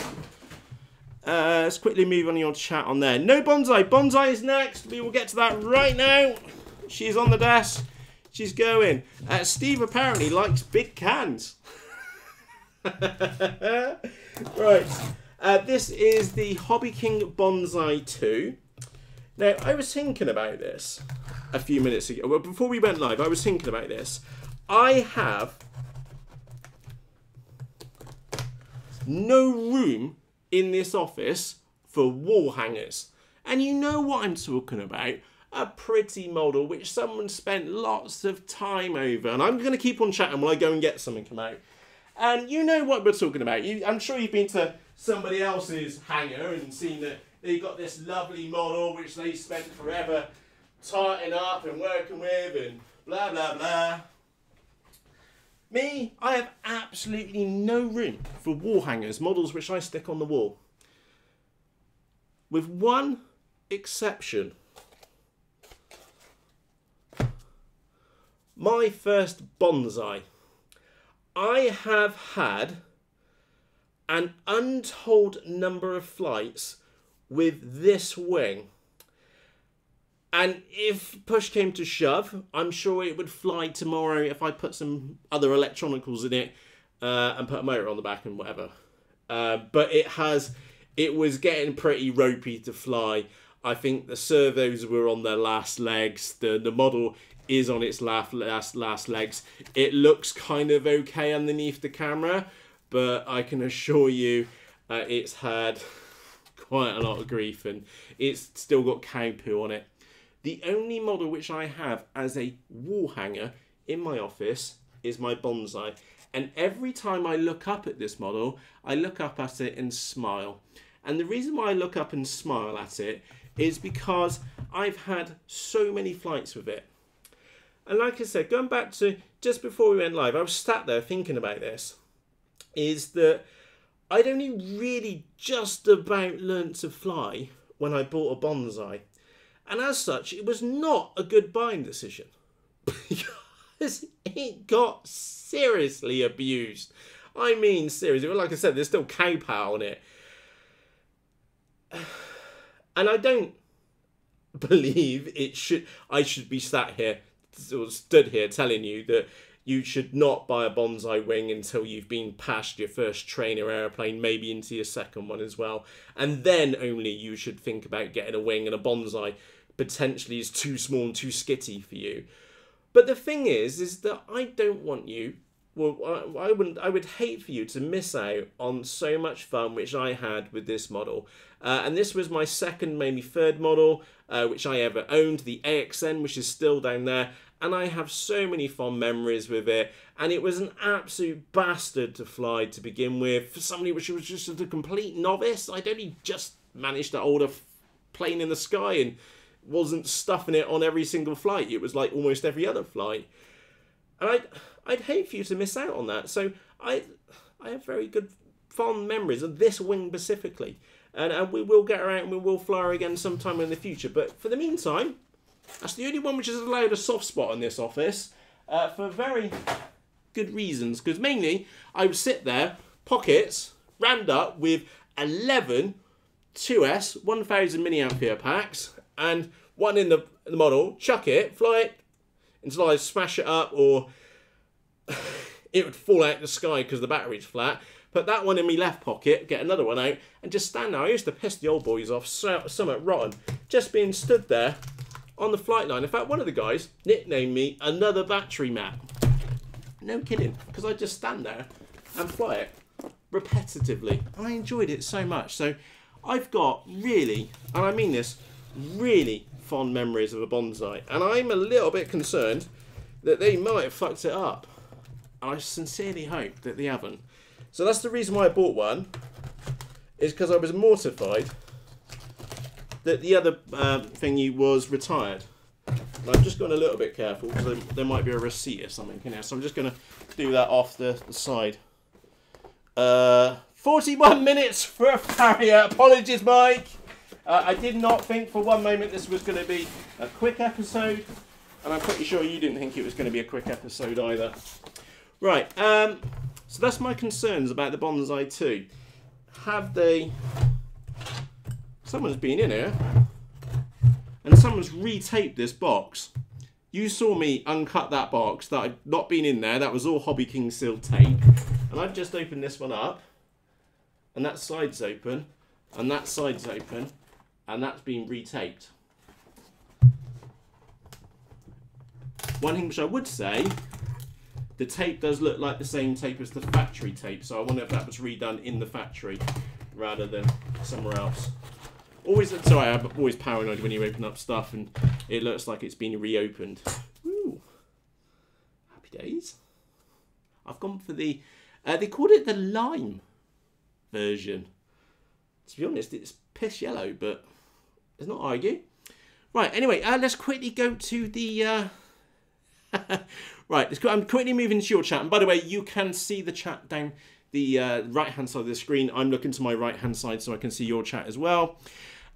Let's quickly move on your chat on there. No Bonsai. Bonsai is next. We will get to that right now. She's on the desk. She's going. Steve apparently likes big cans. Right. This is the HobbyKing Bonsai 2. Now, I was thinking about this a few minutes ago. Well, before we went live, I was thinking about this. I have no room in this office for wall hangers. And you know what I'm talking about. A pretty model which someone spent lots of time over. And I'm going to keep on chatting while I go and get something come out. And you know what we're talking about. I'm sure you've been to somebody else's hangar and seen that they've got this lovely model which they spent forever tarting up and working with and blah, blah, blah. Me, I have absolutely no room for wall hangers, models which I stick on the wall. with one exception. My first bonsai. I have had an untold number of flights with this wing. And if push came to shove, I'm sure it would fly tomorrow if I put some other electronicals in it and put a motor on the back and whatever. But it was getting pretty ropey to fly. I think the servos were on their last legs. The model is on its last legs. It looks kind of okay underneath the camera, but I can assure you it's had quite a lot of grief and it's still got cow poo on it. The only model which I have as a wall hanger in my office is my bonsai. And every time I look up at this model, I look up at it and smile. And the reason why I look up and smile at it is because I've had so many flights with it. And like I said, going back to just before we went live, I was sat there thinking about this, is that I'd only really just about learnt to fly when I bought a bonsai. And as such, it was not a good buying decision because it got seriously abused. I mean, seriously. Like I said, there's still cow pow on it. And I don't believe I should be sat here, or stood here telling you that you should not buy a bonsai wing until you've been past your first trainer airplane, maybe into your second one as well. And then only you should think about getting a wing, and a bonsai potentially is too small and too skitty for you. But the thing is that I don't want you, well, I would hate for you to miss out on so much fun which I had with this model. And this was my second, maybe third model, which I ever owned, the AXN, which is still down there. And I have so many fond memories with it. And it was an absolute bastard to fly to begin with. For somebody which was just a complete novice, I'd only just managed to hold a plane in the sky and wasn't stuffing it on every single flight. It was like almost every other flight. And I'd hate for you to miss out on that. So I have very good fond memories of this wing specifically. And we will get her out and we will fly her again sometime in the future. But for the meantime, that's the only one which is allowed a soft spot in this office for very good reasons. Because mainly, I would sit there, pockets, rammed up with 11 2S 1000 milliampere packs and one in the model, chuck it, fly it until I smash it up or it would fall out the sky because the battery's flat. Put that one in my left pocket, get another one out, and just stand there. I used to piss the old boys off, somewhat rotten, just being stood there on the flight line. In fact, one of the guys nicknamed me Another Battery Mat. No kidding, because I just stand there and fly it repetitively. I enjoyed it so much. So I've got really, and I mean this, really fond memories of a bonsai. And I'm a little bit concerned that they might have fucked it up. I sincerely hope that they haven't. So that's the reason why I bought one, is because I was mortified that the other thingy was retired. And I've just gone a little bit careful because there might be a receipt or something in there. So I'm just going to do that off the side. 41 minutes for a Harrier. Apologies, Mike. I did not think for one moment this was going to be a quick episode. And I'm pretty sure you didn't think it was going to be a quick episode either. Right. So that's my concerns about the Bonsai 2. Have they... Someone's been in here and someone's retaped this box. You saw me uncut that box that had not been in there. That was all HobbyKing sealed tape. And I've just opened this one up and that side's open and that side's open and that's been retaped. One thing which I would say, the tape does look like the same tape as the factory tape, so I wonder if that was redone in the factory rather than somewhere else. Sorry, I'm always paranoid when you open up stuff and it looks like it's been reopened. Ooh, happy days. I've gone for the, they called it the lime version. To be honest, it's piss yellow, but let's not argue. Right, anyway, let's quickly go to the... Right, I'm quickly moving to your chat. And by the way, you can see the chat down the right-hand side of the screen. I'm looking to my right-hand side so I can see your chat as well.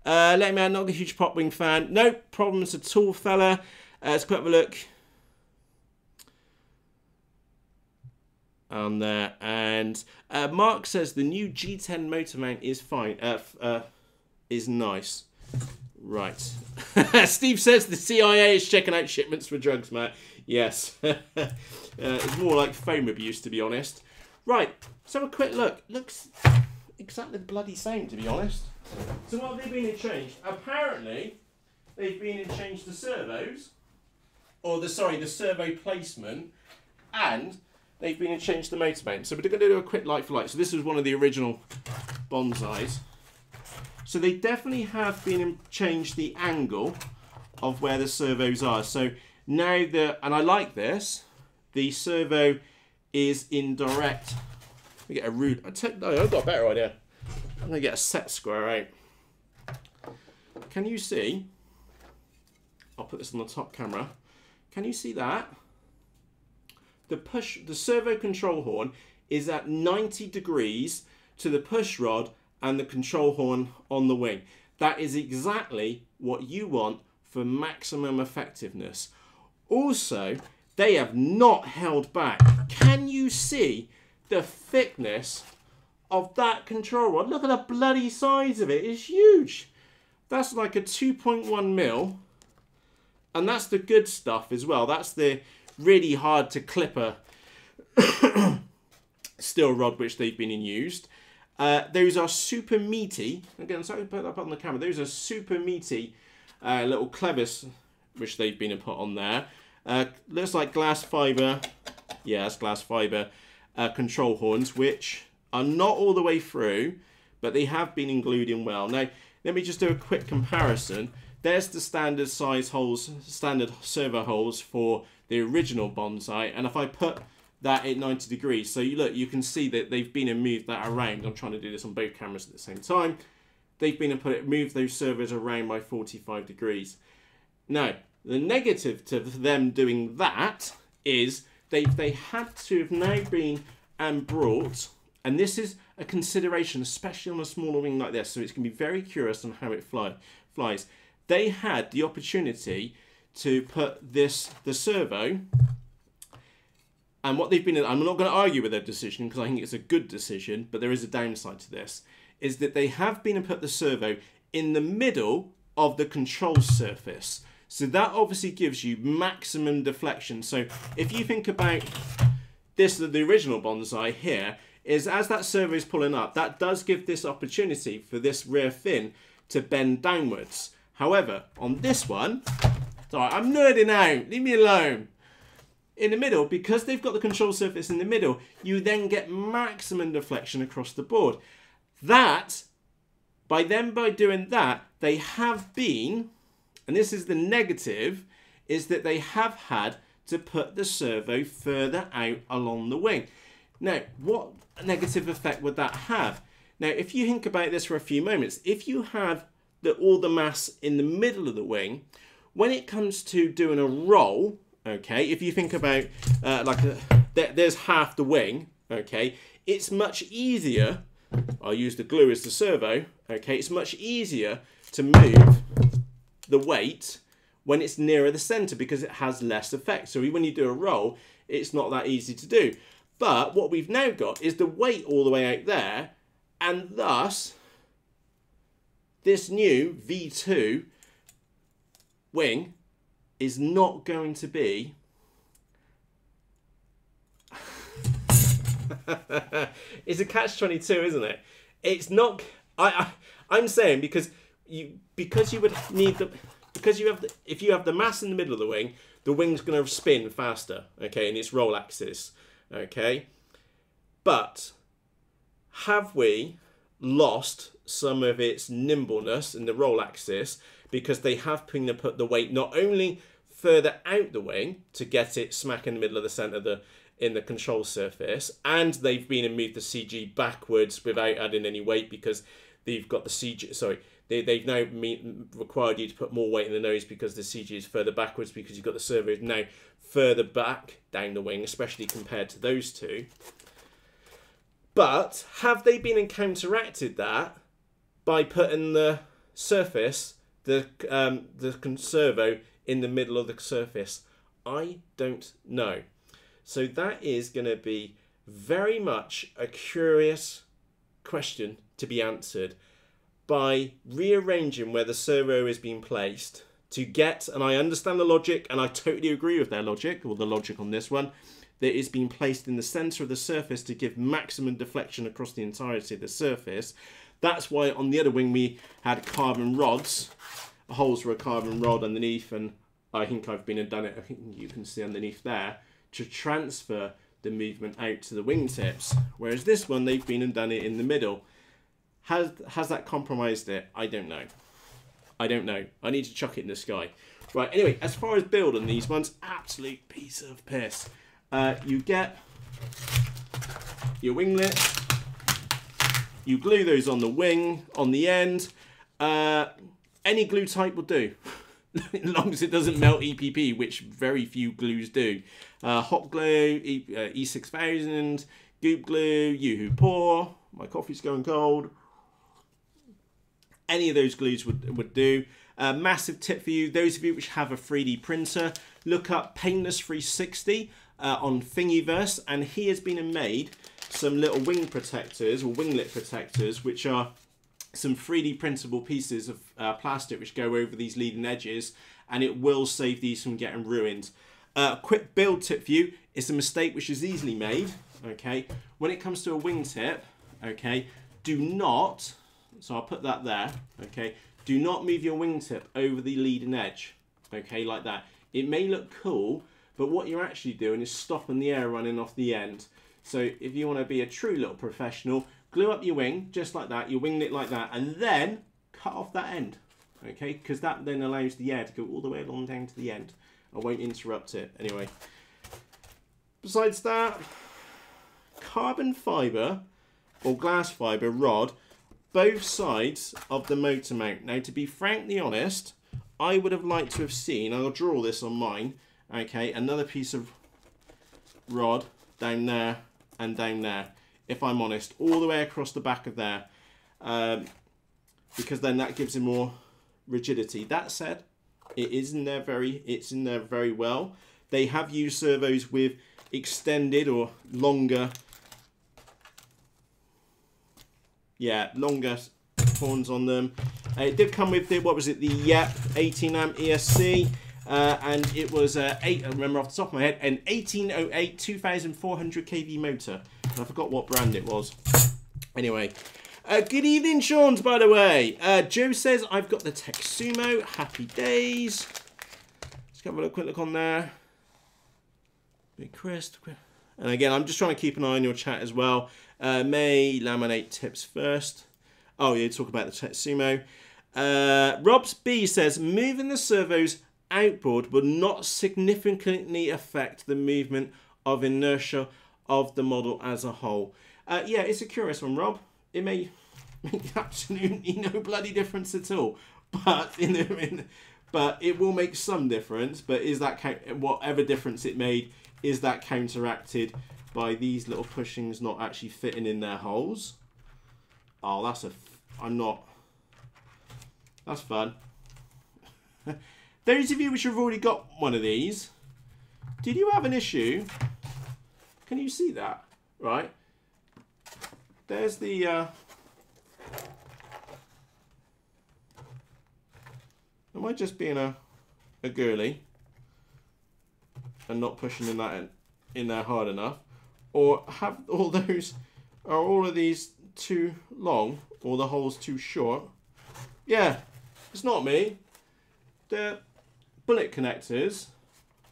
Let me know, not a huge pop wing fan. No problems at all, fella. Let's quick have a look. On there. And Mark says the new G10 motor mount is fine. Is nice. Right. Steve says the CIA is checking out shipments for drugs, Matt. Yes. It's more like foam abuse, to be honest. Right. So a quick look. Looks exactly the bloody same, to be honest. So what have they been and changed? Apparently, they've been and changed the servos, or the servo placement, and they've been and changed the motor mount. So we're going to do a quick like for like. So this was one of the original Bonsais. So they definitely have been and changed the angle of where the servos are. So now and I like this, the servo is in direct. Let me get a rude. No, I've got a better idea. I'm going to get a set square out. Can you see? I'll put this on the top camera. Can you see that? The servo control horn is at 90 degrees to the push rod and the control horn on the wing. That is exactly what you want for maximum effectiveness. Also, they have not held back. Can you see the thickness of that control rod? Look at the bloody size of it. It's huge. That's like a 2.1 mil. And that's the good stuff as well. That's the really hard to clipper steel rod which they've been in used. Those are super meaty. Again, sorry to put that up on the camera. Those are super meaty little clevis which they've been put on there. Looks like glass fiber. Yeah, that's glass fiber control horns, which are not all the way through, but they have been glued in well. Now, let me just do a quick comparison. There's the standard size holes, standard servo holes for the original Bonsai, and if I put that at 90 degrees, so you can see that they've been and moved that around. I'm trying to do this on both cameras at the same time. They've been and moved those servos around by 45 degrees. Now, the negative to them doing that is they had to have now been and brought, and this is a consideration, especially on a smaller wing like this, so it's going to be very curious on how it flies. They had the opportunity to put the servo, and what they've been, I'm not going to argue with their decision because I think it's a good decision, but there is a downside to this, is that they have been and put the servo in the middle of the control surface. So that obviously gives you maximum deflection. So if you think about this, the original Bonsai here, is as that servo is pulling up, that does give this opportunity for this rear fin to bend downwards. However, on this one, sorry, I'm nerding out, leave me alone. In the middle, because they've got the control surface in the middle, you then get maximum deflection across the board. That, by doing that, they have been, and this is the negative, is that they have had to put the servo further out along the wing. Now, what negative effect would that have? Now, if you think about this for a few moments, if you have all the mass in the middle of the wing, when it comes to doing a roll, okay, if you think about there's half the wing, okay, it's much easier, I'll use the glue as the servo, okay, it's much easier to move the weight when it's nearer the center because it has less effect. So when you do a roll, it's not that easy to do. But what we've now got is the weight all the way out there, and thus this new V2 wing is not going to be it's a catch-22, isn't it? It's not. I'm saying because you would need if you have the mass in the middle of the wing's going to spin faster, okay, in its roll axis, okay. But have we lost some of its nimbleness in the roll axis because they have put the weight not only further out the wing to get it smack in the middle of the center in the control surface, and they've been and moved the CG backwards without adding any weight because they've got the CG, sorry, they've now required you to put more weight in the nose because the CG is further backwards because you've got the servo now further back down the wing, especially compared to those two. But have they been and counteracted that by putting the surface the servo in the middle of the surface? I don't know. So that is going to be very much a curious question to be answered by rearranging where the servo is being placed to get, and I understand the logic, and I totally agree with their logic, or the logic on this one, that it's being placed in the center of the surface to give maximum deflection across the entirety of the surface. That's why on the other wing we had carbon rods. The holes were a carbon rod underneath, and I think I've been and done it, I think you can see underneath there, to transfer the movement out to the wingtips. Whereas this one, they've been and done it in the middle. Has that compromised it? I don't know. I don't know. I need to chuck it in the sky. Right, anyway, as far as build on these ones, absolute piece of piss. You get your winglet. You glue those on the wing, on the end. Any glue type will do. As long as it doesn't melt EPP, which very few glues do. Hot glue, E6000, goop glue, Yoo-hoo pour. My coffee's going cold. Any of those glues would do. Massive tip for you, those of you which have a 3D printer, look up Paintless 360 on Thingiverse, and he has been and made some little wing protectors or winglet protectors, which are some 3D printable pieces of plastic which go over these leading edges, and it will save these from getting ruined. Quick build tip for you, it's a mistake which is easily made. Okay, when it comes to a wingtip, okay, do not, so I'll put that there, okay, do not move your wingtip over the leading edge, okay, like that. It may look cool, but what you're actually doing is stopping the air running off the end. So if you want to be a true little professional, glue up your wing just like that, your winglet like that, and then cut off that end, okay, because that then allows the air to go all the way along down to the end. I won't interrupt it anyway. Besides that, carbon fibre or glass fibre rod, both sides of the motor mount. Now, to be frankly honest, I would have liked to have seen, I'll draw this on mine, okay, another piece of rod down there and down there, if I'm honest, all the way across the back of there, because then that gives it more rigidity. That said, it's in there very well. They have used servos with extended or longer, longer horns on them. It did come with the, what was it, the Yep 18 amp ESC, and it was I remember off the top of my head, an 1808 2400 kV motor. I forgot what brand it was. Anyway, good evening, Sean's, by the way. Joe says, I've got the Texumo. Happy days. Let's have a quick look on there. Big Chris. And again, I'm just trying to keep an eye on your chat as well. May laminate tips first. Oh, yeah, talk about the Texumo. Robs B says, moving the servos outboard will not significantly affect the movement of inertia of the model as a whole. Yeah, it's a curious one, Rob. It may make absolutely no bloody difference at all, but but it will make some difference. But is that whatever difference it made, is that counteracted by these little pushings not actually fitting in their holes? Oh, that's that's fun. Those of you which have already got one of these, did you have an issue? Can you see that? Right. There's the am I just being a girly and not pushing in there hard enough, or have all of these too long, or the holes too short? Yeah, it's not me. They're bullet connectors.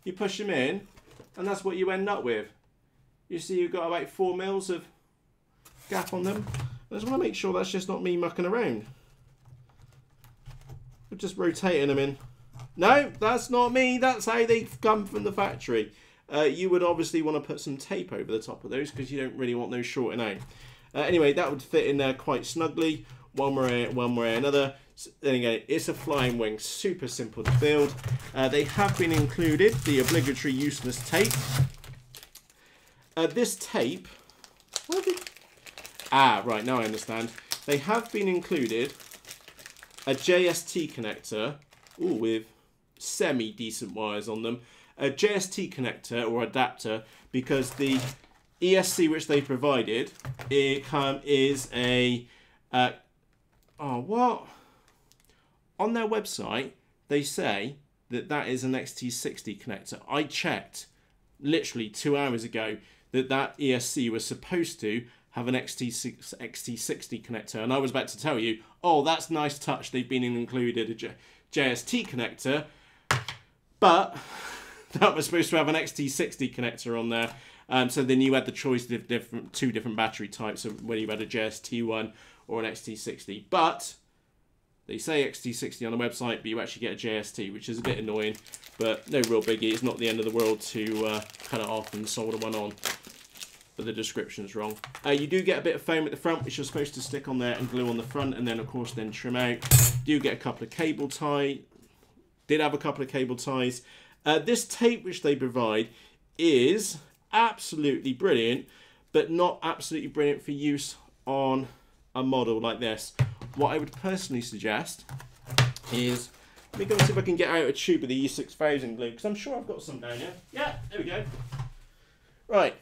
You push them in, and that's what you end up with. You see, you've got about 4 mils of gap on them. I just want to make sure that's just not me mucking around. We're just rotating them in. No, that's not me. That's how they come from the factory. You would obviously want to put some tape over the top of those because you don't really want those shorting out. Anyway, that would fit in there quite snugly, one way or another. Then again, it's a flying wing, super simple to build. They have been included the obligatory useless tape. This tape, right, now I understand. They have been included a JST connector, ooh, with semi-decent wires on them, a JST connector or adapter, because the ESC which they provided is a on their website they say that is an XT60 connector. I checked literally 2 hours ago that ESC was supposed to have an XT60 connector, and I was about to tell you, oh, that's nice touch, they've been included a JST connector, but that was supposed to have an XT60 connector on there. So then you had the choice of two different battery types, of whether you had a JST one or an XT60. But they say XT60 on the website, but you actually get a JST, which is a bit annoying, but no real biggie. It's not the end of the world to cut it off and solder one on, but the description's wrong. You do get a bit of foam at the front, which you're supposed to stick on there and glue on the front, and then of course then trim out. You do get a couple of cable ties. Did have a couple of cable ties. This tape which they provide is absolutely brilliant, but not absolutely brilliant for use on a model like this. What I would personally suggest is, let me go and see if I can get out a tube of the E6000 glue, because I'm sure I've got some down here. Yeah, there we go. Right.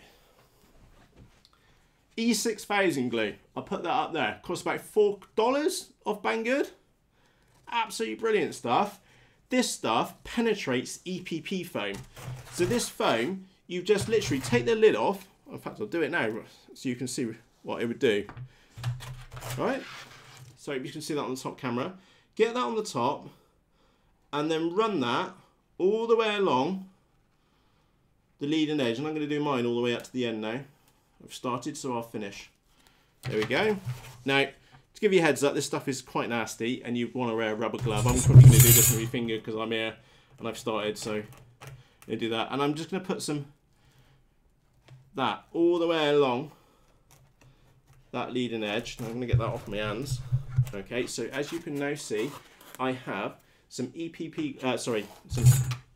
E6000 glue. I'll put that up there. Costs about $4 off Banggood. Absolutely brilliant stuff. This stuff penetrates EPP foam. So this foam, you just literally take the lid off. In fact, I'll do it now so you can see what it would do. Right? So you can see that on the top camera. Get that on the top and then run that all the way along the leading edge. And I'm going to do mine all the way up to the end now. I've started, so I'll finish. There we go. Now, to give you a heads up, this stuff is quite nasty and you want to wear a rubber glove. I'm probably going to do this with my finger because I'm here and I've started, so I'm going to do that. And I'm just going to put that all the way along that leading edge. Now I'm going to get that off my hands. Okay, so as you can now see, I have some some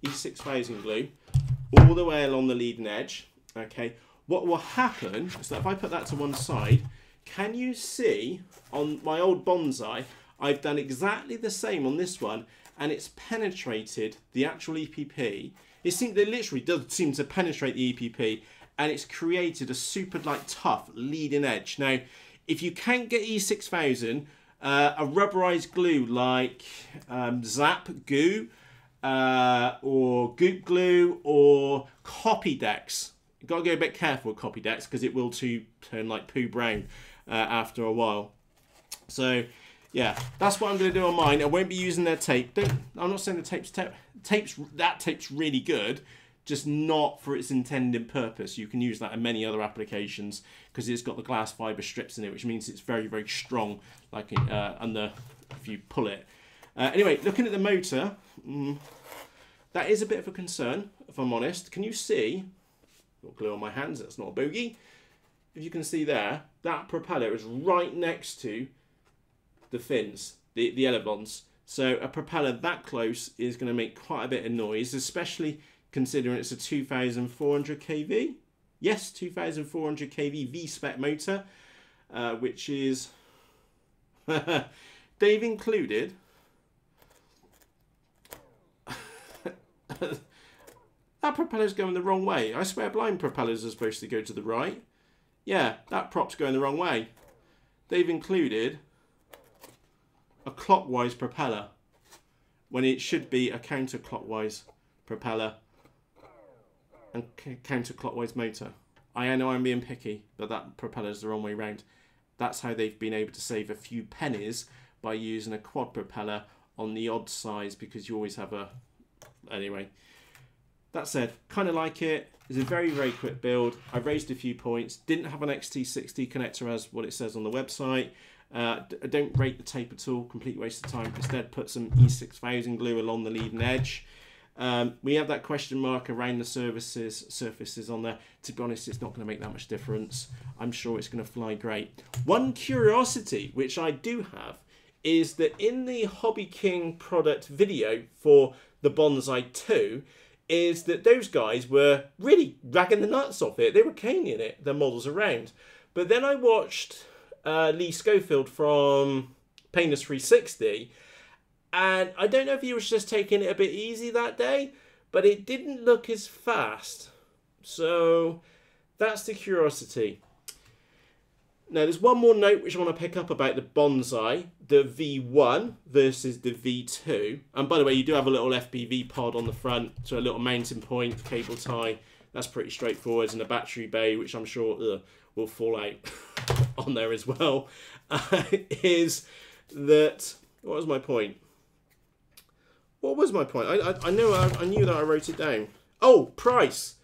E6000 glue all the way along the leading edge. Okay, what will happen is that if I put that to one side, can you see on my old Bonsai, I've done exactly the same on this one, and it's penetrated the actual EPP. It literally does seem to penetrate the EPP, and it's created a super tough leading edge. Now, if you can't get E6000, a rubberized glue like Zap Goo or Goop Glue or Copydex. You've got to go a bit careful with Copydex because it will turn like poo brown after a while. So yeah, that's what I'm going to do on mine. I won't be using their tape. I'm not saying the tape's really good, just not for its intended purpose. You can use that in many other applications because it's got the glass fiber strips in it, which means it's very, very strong, like if you pull it. Anyway, looking at the motor, that is a bit of a concern, if I'm honest. Can you see? Got glue on my hands, that's not a bogey. If you can see there, that propeller is right next to the fins, the elevons. So a propeller that close is going to make quite a bit of noise, especially considering it's a 2400 kV. Yes, 2400 kV V-spec motor, which is, they've included that propeller's going the wrong way. I swear blind propellers are supposed to go to the right. Yeah, that prop's going the wrong way. They've included a clockwise propeller when it should be a counterclockwise propeller and counterclockwise motor. I know I'm being picky, but that propeller's the wrong way round. That's how they've been able to save a few pennies by using a quad propeller on the odd size, because you always have a... Anyway, that said, kind of like it. It's a very, very quick build. I raised a few points. Didn't have an XT60 connector as what it says on the website. I don't rate the tape at all. Complete waste of time. Instead, put some E6000 glue along the leading edge. We have that question mark around the surfaces on there. To be honest, it's not going to make that much difference. I'm sure it's going to fly great. One curiosity, which I do have, is that in the HobbyKing product video for the Bonsai 2, is that those guys were really ragging the nuts off it. They were caning it, the models around. But then I watched Lee Schofield from Painless 360, And I don't know if he was just taking it a bit easy that day, but it didn't look as fast. So that's the curiosity. Now, there's one more note which I want to pick up about the Bonsai, the V1 versus the V2. And by the way, you do have a little FPV pod on the front, so a little mounting point, cable tie. That's pretty straightforward, and a battery bay, which I'm sure will fall out on there as well. Is that, what was my point? What was my point? I knew that I wrote it down. Oh, price.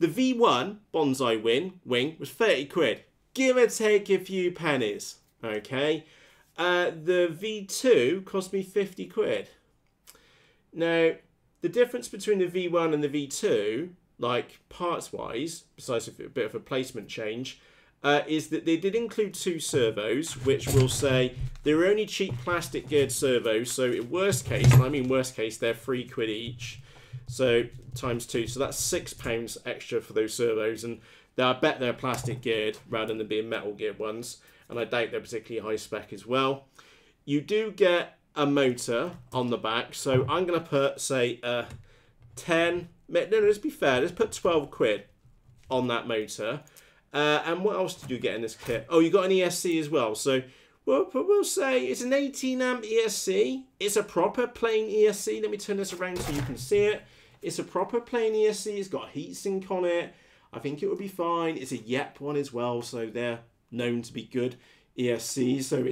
The V1 Bonsai wing was 30 quid. Give or take a few pennies, okay? The V2 cost me 50 quid. Now, the difference between the V1 and the V2, like parts-wise, besides a bit of a placement change, is that they did include 2 servos, which will say they were only cheap plastic geared servos, so in worst case, and I mean worst case, they're 3 quid each, so times 2, so that's £6 extra for those servos, and I bet they're plastic geared rather than being metal geared ones, and I doubt they're particularly high spec as well. You do get a motor on the back, so I'm going to put, say, 10, no, let's be fair, let's put 12 quid on that motor. And what else did you get in this kit? Oh, you got an ESC as well, so we'll say it's an 18 amp ESC. It's a proper plain ESC. Let me turn this around so you can see it. It's a proper plain ESC. It's got a heatsink on it. I think it would be fine. It's a YEP one as well, so they're known to be good ESCs. So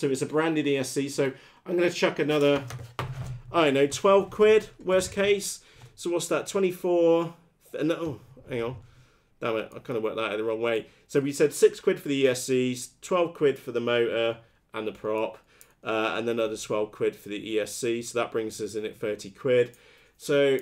it's a branded ESC. So I'm going to chuck another, I don't know, 12 quid, worst case. So what's that, 24? No, oh, hang on. Damn it, I kind of worked that out the wrong way. So we said 6 quid for the ESCs, 12 quid for the motor and the prop, and then another 12 quid for the ESC. So that brings us in at 30 quid. So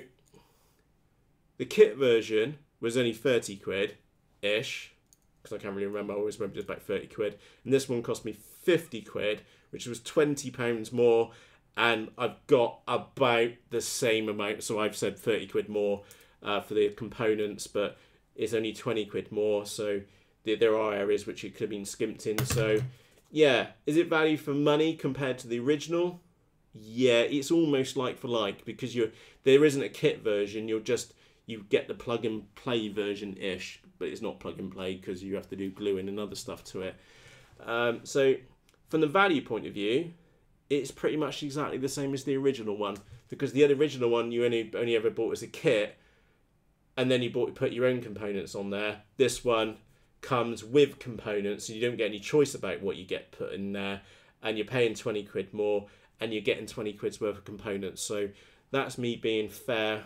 the kit version was only 30 quid-ish, because I can't really remember. I always remember it was about 30 quid. And this one cost me 50 quid, which was £20 more. And I've got about the same amount. So I've said 30 quid more for the components, but it's only 20 quid more. So there are areas which it could have been skimped in. So yeah, is it value for money compared to the original? Yeah, it's almost like for like, because there isn't a kit version. You get the plug and play version-ish, but it's not plug and play because you have to do gluing and other stuff to it. So from the value point of view, it's pretty much exactly the same as the original one, because the other original one you only ever bought as a kit, and then you put your own components on there. This one comes with components, so you don't get any choice about what you get put in there, and you're paying 20 quid more, and you're getting 20 quid's worth of components. So that's me being fair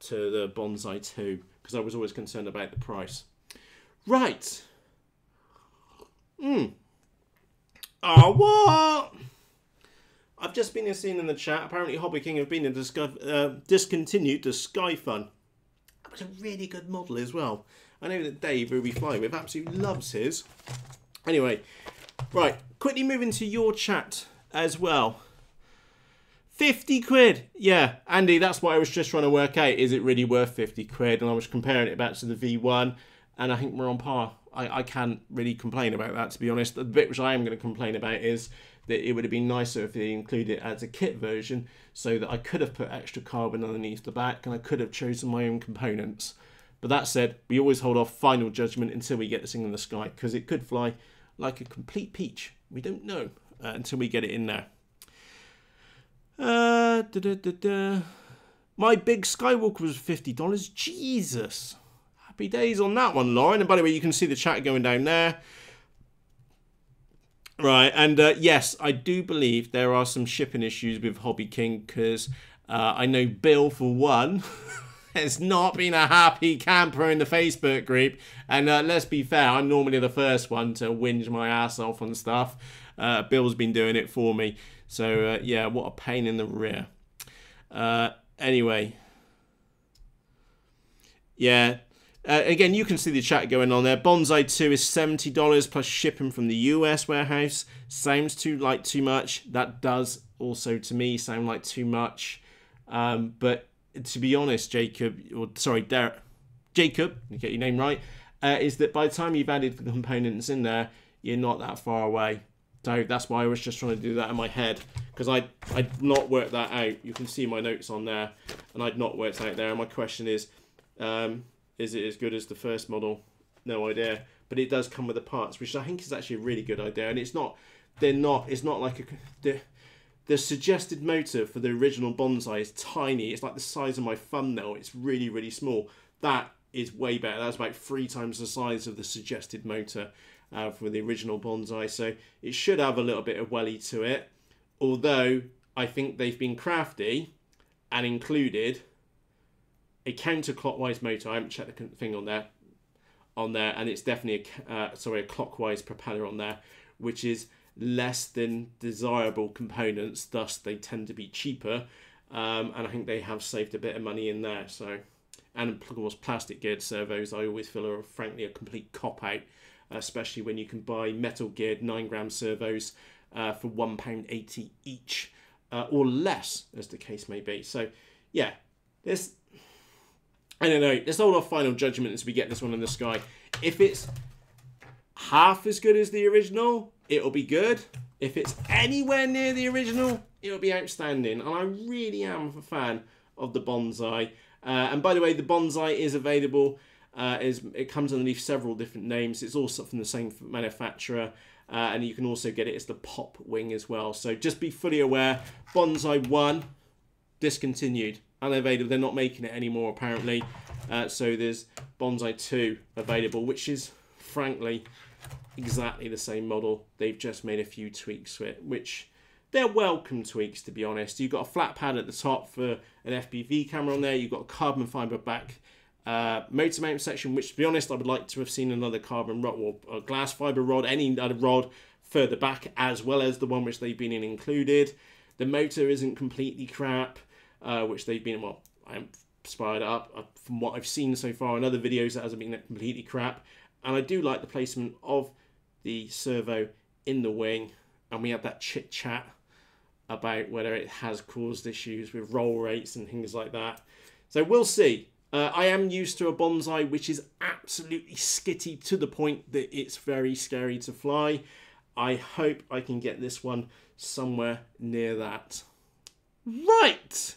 to the Bonsai 2, because I was always concerned about the price. Right. Oh, what? I've just been seeing in the chat, apparently HobbyKing have been discontinued the Skyfun. That was a really good model as well. I know that Dave, who we fly with, absolutely loves his. Anyway, right, quickly moving to your chat as well. 50 quid. Yeah, Andy, that's what I was just trying to work out. Is it really worth 50 quid? And I was comparing it back to the V1, and I think we're on par. I can't really complain about that, to be honest. The bit which I am going to complain about is that it would have been nicer if they included it as a kit version, so that I could have put extra carbon underneath the back, and I could have chosen my own components. But that said, we always hold off final judgment until we get this thing in the sky, because it could fly like a complete peach. We don't know until we get it in there. My big Skywalker was $50. Jesus. Happy days on that one, Lauren. And by the way, you can see the chat going down there. Right, and yes, I do believe there are some shipping issues with HobbyKing, because I know Bill, for one, has not been a happy camper in the Facebook group. And let's be fair, I'm normally the first one to whinge my ass off and stuff. Bill's been doing it for me. So, yeah, what a pain in the rear. Anyway. Yeah. Again, you can see the chat going on there. Bonsai 2 is $70 plus shipping from the US warehouse. Sounds too much. That does also, to me, sound like too much. But to be honest, Jacob, you get your name right, is that by the time you've added the components in there, you're not that far away. So that's why I was just trying to do that in my head, because I'd not worked that out. You can see my notes on there, and I'd not worked out there. And my question is it as good as the first model? No idea. But it does come with the parts, which I think is actually a really good idea. And it's not like the suggested motor for the original Bonsai is tiny. It's like the size of my thumbnail. It's really, really small. That is way better. That's about 3 times the size of the suggested motor for the original Bonsai. So it should have a little bit of welly to it. Although I think they've been crafty and included a counterclockwise motor. I haven't checked the thing on there, and it's definitely a clockwise propeller on there, which is less than desirable components. Thus, they tend to be cheaper, and I think they have saved a bit of money in there. So, and of course, plastic geared servos, I always feel are frankly a complete cop out, especially when you can buy metal geared 9-gram servos for £1.80 each, or less, as the case may be. So, yeah, I don't know. Let's hold off final judgment as we get this one in the sky. If it's half as good as the original, it'll be good. If it's anywhere near the original, it'll be outstanding. And I really am a fan of the Bonsai. And by the way, the Bonsai is available. It comes underneath several different names. It's also from the same manufacturer. And you can also get it as the pop wing as well. So just be fully aware, Bonsai 1 discontinued. Unavailable. They're not making it anymore apparently. So there's Bonsai 2 available, which is frankly exactly the same model. They've just made a few tweaks to it, which they're welcome tweaks, to be honest. You've got a flat pad at the top for an FPV camera on there. You've got a carbon fiber back motor mount section, which, to be honest, I would like to have seen another carbon rod or a glass fiber rod, any other rod further back, as well as the one which they've been included. The motor isn't completely crap, which they've been, well, I haven't spied up from what I've seen so far in other videos. That hasn't been completely crap. And I do like the placement of the servo in the wing, and we had that chit chat about whether it has caused issues with roll rates and things like that. So we'll see. I am used to a Bonsai which is absolutely skitty to the point that it's very scary to fly. I hope I can get this one somewhere near that. Right.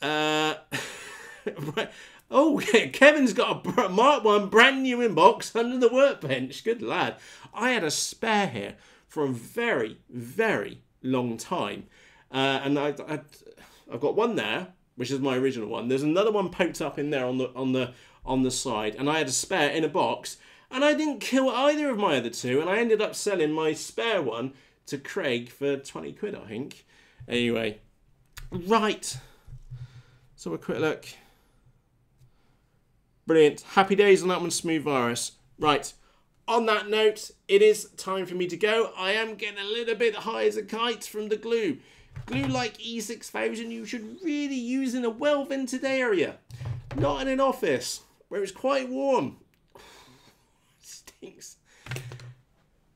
Right. Oh, Kevin's got a Mark 1 brand new inbox under the workbench. Good lad. I had a spare here for a very, very long time. And I've got one there, which is my original one. There's another one poked up in there on the side. And I had a spare in a box. And I didn't kill either of my other two. And I ended up selling my spare one to Craig for 20 quid, I think. Anyway. Right. So a quick look. Brilliant. Happy days on that one, Smooth Virus. Right. On that note, it is time for me to go. I am getting a little bit high as a kite from the glue. Glue like E6000 you should really use in a well-vented area. Not in an office where it's quite warm. Stinks.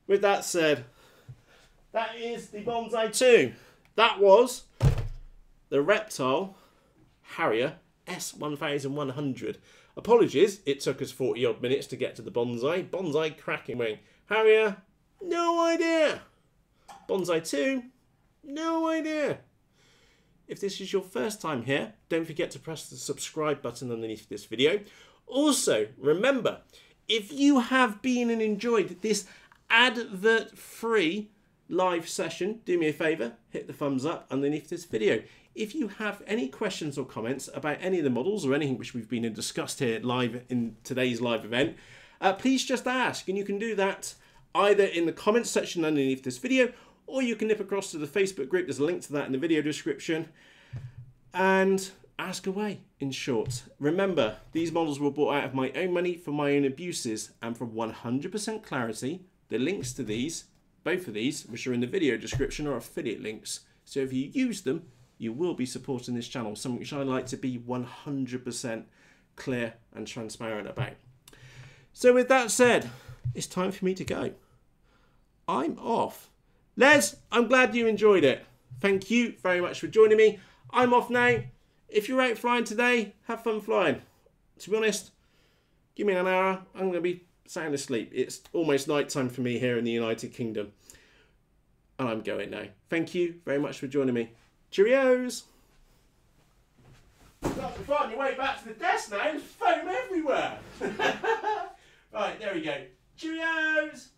With that said, that is the Bonsai 2. That was the Reptile Harrier S1100. Apologies, it took us 40 odd minutes to get to the Bonsai. Bonsai cracking wing. Harrier, no idea. Bonsai 2, no idea. If this is your first time here, don't forget to press the subscribe button underneath this video. Also, remember, if you have been and enjoyed this advert-free live session, do me a favour, hit the thumbs up underneath this video. If you have any questions or comments about any of the models or anything which we've been discussed here live in today's live event, please just ask, and you can do that either in the comments section underneath this video, or you can nip across to the Facebook group. There's a link to that in the video description, and ask away, in short. Remember, these models were bought out of my own money for my own abuses, and for 100% clarity, the links to these, both of these, which are in the video description, are affiliate links. So if you use them, you will be supporting this channel, something which I like to be 100% clear and transparent about. So with that said, it's time for me to go. I'm off. Les, I'm glad you enjoyed it. Thank you very much for joining me. I'm off now. If you're out flying today, have fun flying. To be honest, give me an hour. I'm going to be sound asleep. It's almost night time for me here in the United Kingdom. and I'm going now. Thank you very much for joining me. Cheerios! Got to find your way back to the desk now. There's foam everywhere. Right, there we go. Cheerios!